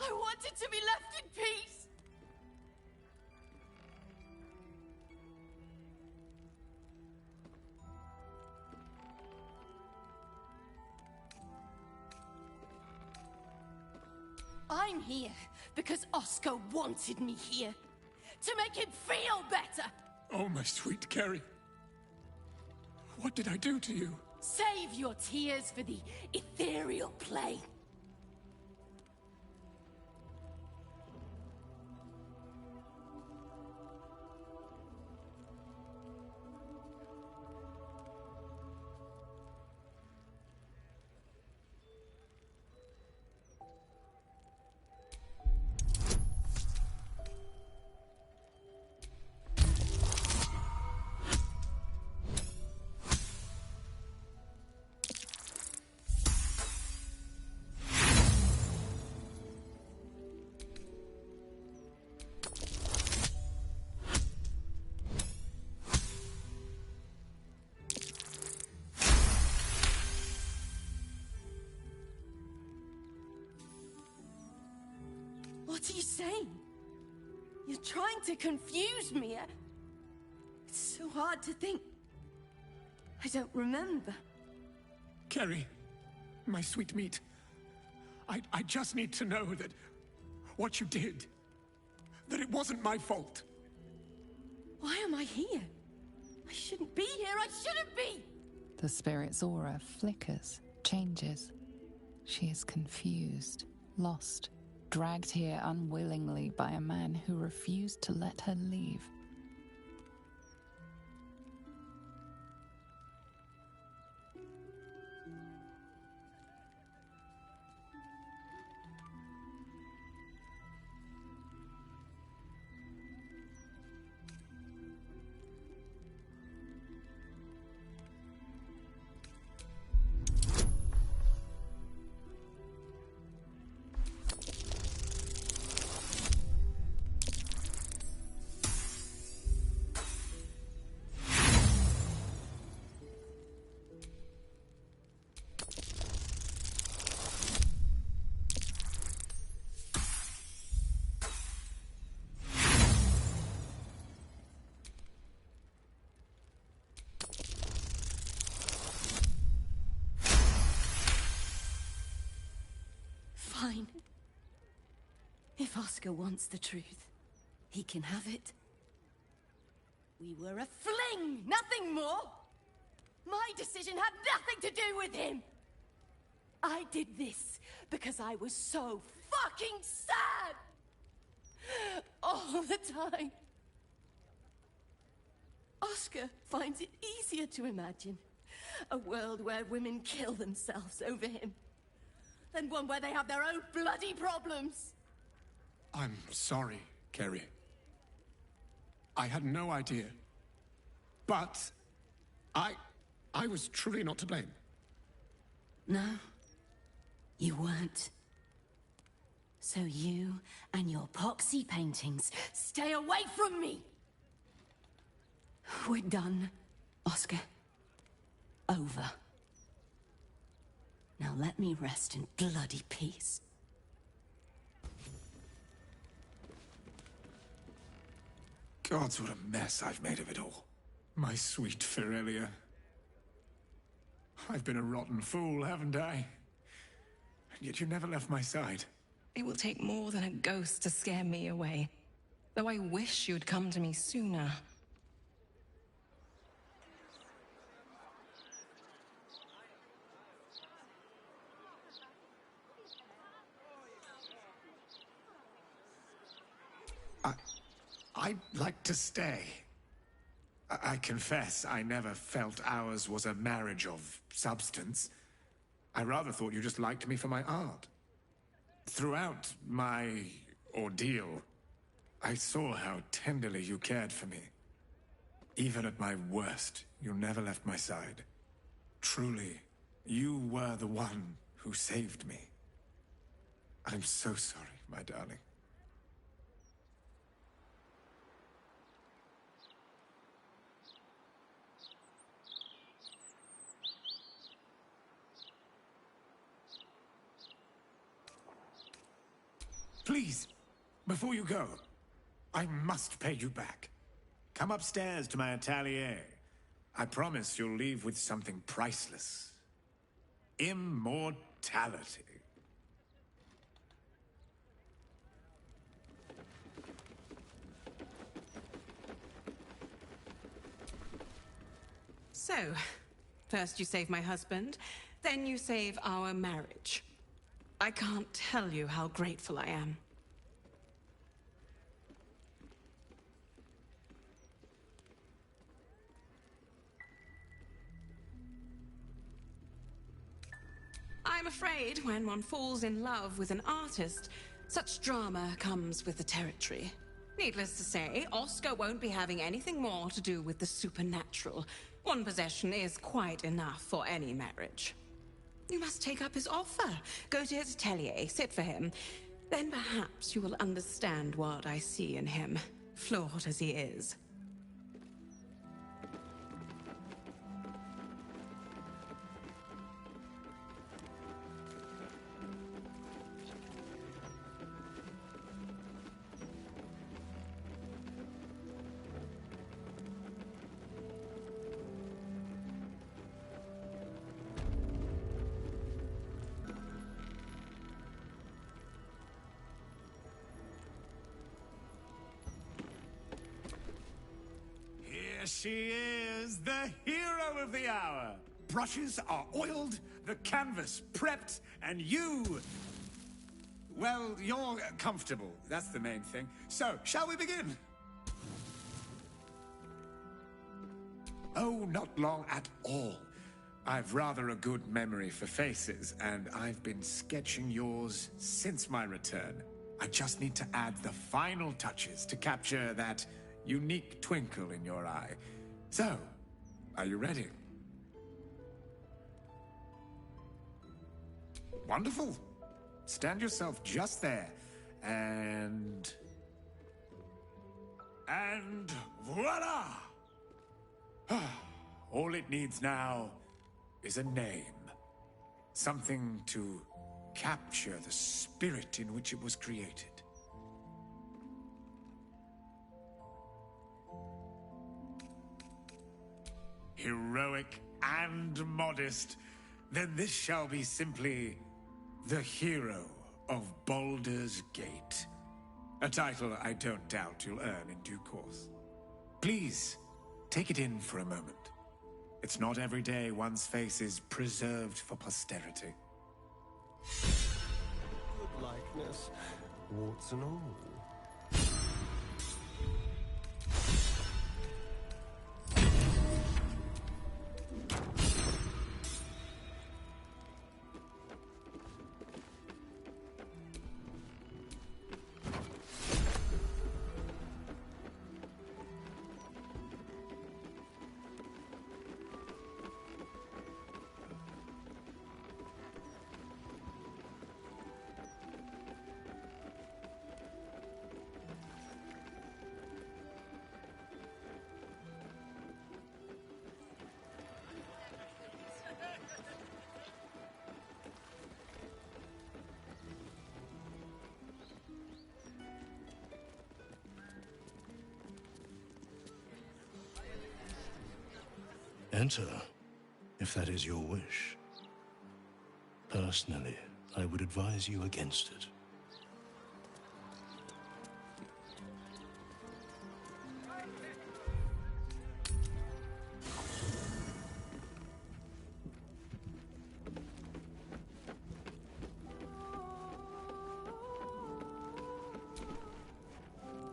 B: I wanted to be left in peace. I'm here because Oscar wanted me here. To make him feel better.
A: Oh, my sweet Carrie. What did I do to you?
B: Save your tears for the ethereal plane. What are you saying? You're trying to confuse me. It's so hard to think. I don't remember.
A: Kerry, my sweet meat. I just need to know that what you did, that it wasn't my fault.
B: Why am I here? I shouldn't be here. I shouldn't be!
N: The spirit's aura flickers, changes. She is confused, lost, dragged here unwillingly by a man who refused to let her leave.
B: Fine. If Oscar wants the truth, he can have it. We were a fling, nothing more. My decision had nothing to do with him. I did this because I was so fucking sad. All the time. Oscar finds it easier to imagine a world where women kill themselves over him than one where they have their own bloody problems.
A: I'm sorry, Kerry. I had no idea. But I was truly not to blame.
B: No, you weren't. So you and your poxy paintings stay away from me! We're done, Oscar. Over. Now let me rest in bloody peace.
A: Gods, what a mess I've made of it all. My sweet Ferelia. I've been a rotten fool, haven't I? And yet you never left my side.
J: It will take more than a ghost to scare me away. Though I wish you'd come to me sooner.
A: I'd like to stay. I confess, I never felt ours was a marriage of substance. I rather thought you just liked me for my art. Throughout my ordeal, I saw how tenderly you cared for me. Even at my worst, you never left my side. Truly, you were the one who saved me. I'm so sorry, my darling. Please, before you go, I must pay you back. Come upstairs to my atelier. I promise you'll leave with something priceless. Immortality.
U: So, first you save my husband, then you save our marriage. I can't tell you how grateful I am. I'm afraid when one falls in love with an artist, such drama comes with the territory. Needless to say, Oscar won't be having anything more to do with the supernatural. One possession is quite enough for any marriage. You must take up his offer. Go to his atelier, sit for him. Then perhaps you will understand what I see in him, flawed as he is.
A: she is, the hero of the hour. Brushes are oiled, the canvas prepped, and you... well, you're comfortable. That's the main thing. So, shall we begin? Oh, not long at all. I've rather a good memory for faces, and I've been sketching yours since my return. I just need to add the final touches to capture that unique twinkle in your eye. So, are you ready? Wonderful. Stand yourself just there, and voila! All it needs now is a name. Something to capture the spirit in which it was created. Heroic and modest, then this shall be simply the hero of Baldur's Gate. A title I don't doubt you'll earn in due course. Please, take it in for a moment. It's not every day one's face is preserved for posterity.
K: Good likeness, warts and all.
L: Enter, if that is your wish. Personally, I would advise you against it.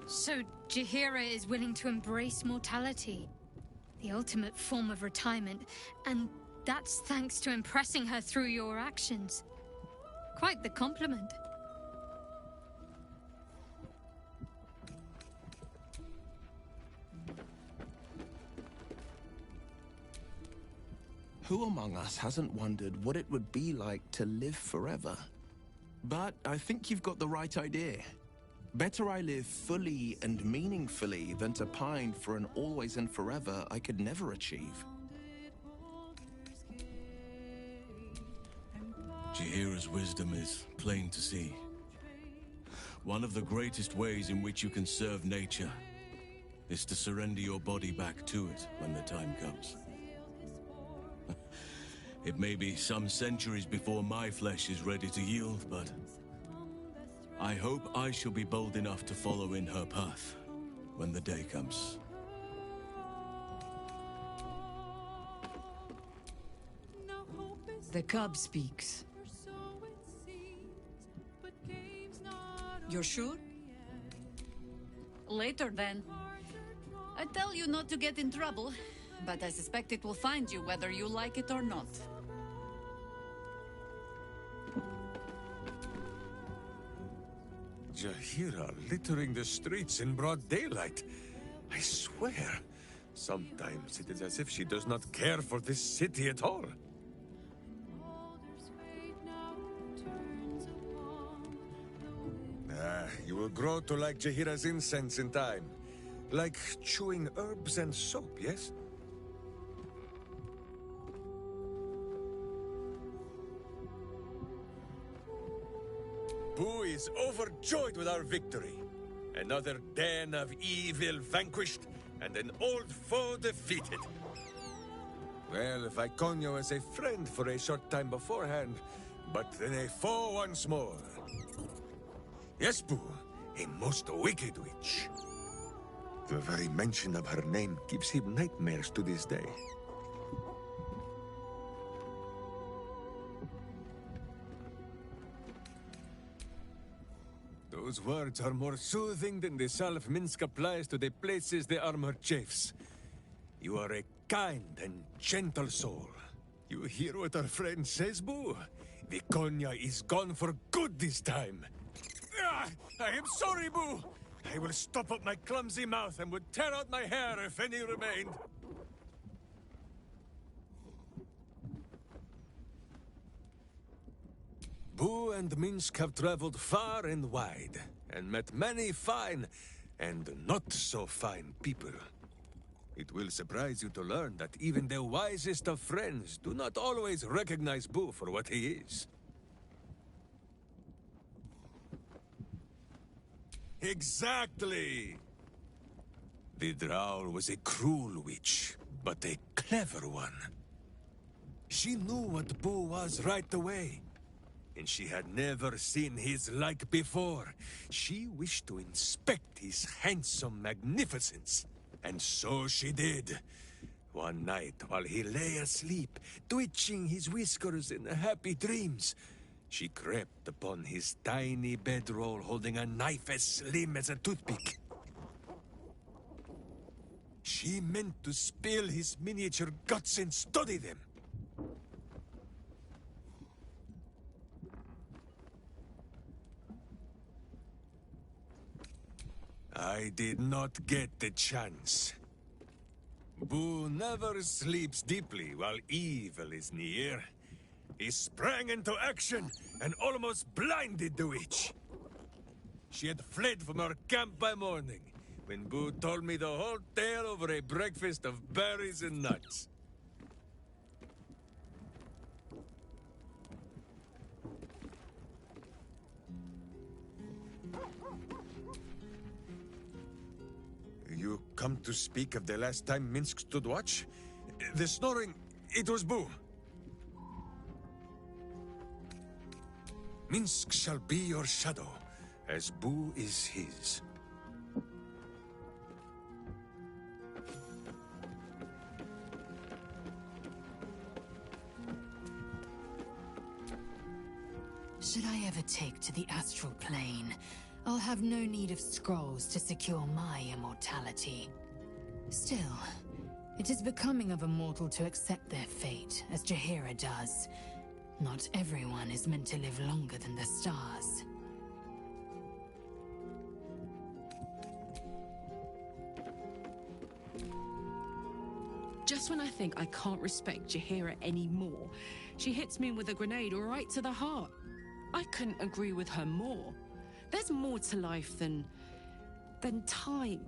Q: So Jaheira is willing to embrace mortality, the ultimate form of retirement, and that's thanks to impressing her through your actions. Quite the compliment.
V: Who among us hasn't wondered what it would be like to live forever? But I think you've got the right idea. Better I live fully and meaningfully than to pine for an always and forever I could never achieve.
C: Jaheira's wisdom is plain to see. One of the greatest ways in which you can serve nature is to surrender your body back to it when the time comes. It may be some centuries before my flesh is ready to yield, but I hope I shall be bold enough to follow in her path when the day comes.
W: The cub speaks. You're sure?
D: Later, then. I tell you not to get in trouble, but I suspect it will find you whether you like it or not.
Y: Jaheira littering the streets in broad daylight. I swear, sometimes it is as if she does not care for this city at all. You will grow to like Jaheira's incense in time. Like chewing herbs and soap, yes? Boo is overjoyed with our victory. Another den of evil vanquished, and an old foe defeated. Well, Viconio was a friend for a short time beforehand, but then a foe once more. Yes, Boo, a most wicked witch. The very mention of her name gives him nightmares to this day. Those words are more soothing than the salve Minsk applies to the places the armor chafes. You are a kind and gentle soul. You hear what our friend says, Boo? Vikonya is gone for good this time. Ah, I am sorry, Boo! I will stop up my clumsy mouth and would tear out my hair if any remained. Boo and Minsk have traveled far and wide, and met many fine and not so fine people. It will surprise you to learn that even the wisest of friends do not always recognize Boo for what he is. Exactly! The Drow was a cruel witch, but a clever one. She knew what Boo was right away, and she had never seen his like before. She wished to inspect his handsome magnificence, and so she did. One night, while he lay asleep, twitching his whiskers in happy dreams, she crept upon his tiny bedroll holding a knife as slim as a toothpick. She meant to spill his miniature guts and study them. I did not get the chance. Boo never sleeps deeply while evil is near. He sprang into action and almost blinded the witch. She had fled from our camp by morning, when Boo told me the whole tale over a breakfast of berries and nuts. You come to speak of the last time Minsk stood watch? The snoring, it was Boo. Minsk shall be your shadow, as Boo is his.
F: Should I ever take to the astral plane, I'll have no need of scrolls to secure my immortality. Still, it is becoming of a mortal to accept their fate, as Jaheira does. Not everyone is meant to live longer than the stars.
G: Just when I think I can't respect Jaheira anymore, she hits me with a grenade right to the heart. I couldn't agree with her more. There's more to life than time.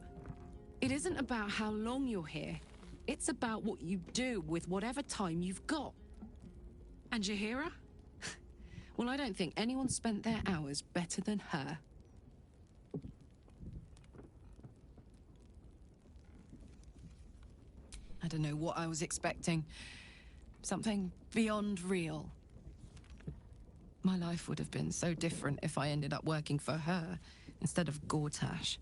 G: It isn't about how long you're here. It's about what you do with whatever time you've got. And Jaheira? Well, I don't think anyone spent their hours better than her. I don't know what I was expecting. Something beyond real. My life would have been so different if I ended up working for her instead of Gortash.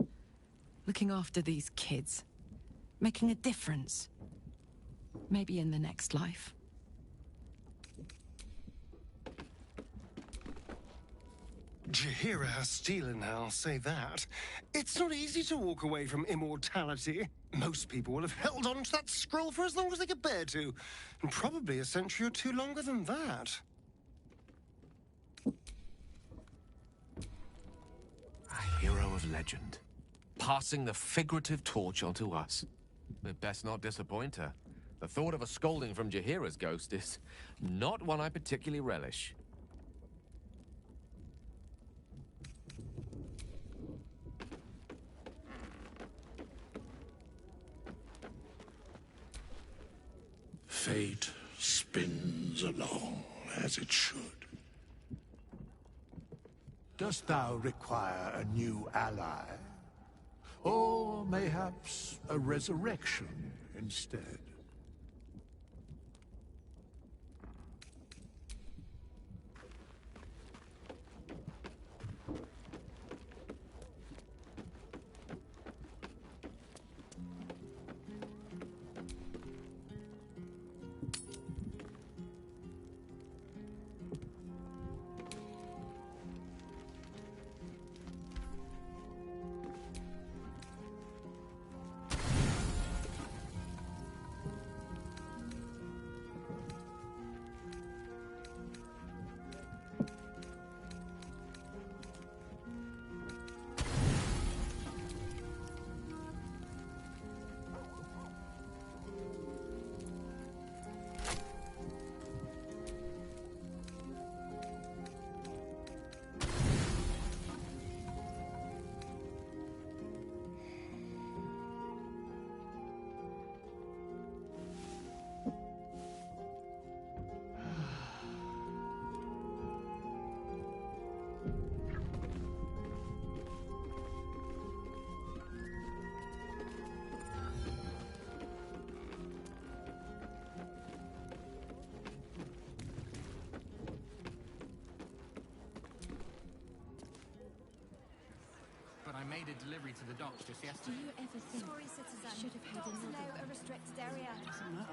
G: Looking after these kids. Making a difference. Maybe in the next life.
K: Jaheira has steel in her, I'll say that. It's not easy to walk away from immortality. Most people will have held on to that scroll for as long as they could bear to. And probably a century or two longer than that.
P: A hero of legend. Passing the figurative torch onto us. We'd best not disappoint her. The thought of a scolding from Jaheira's ghost is not one I particularly relish.
O: Fate spins along as it should.
T: Dost thou require a new ally? Or mayhaps a resurrection instead?
E: made a delivery to the docks just yesterday.
H: Do you ever think
R: Sorry, citizen.
H: I should have had
R: Docks
H: another?
R: know a restricted area.
E: Doesn't matter.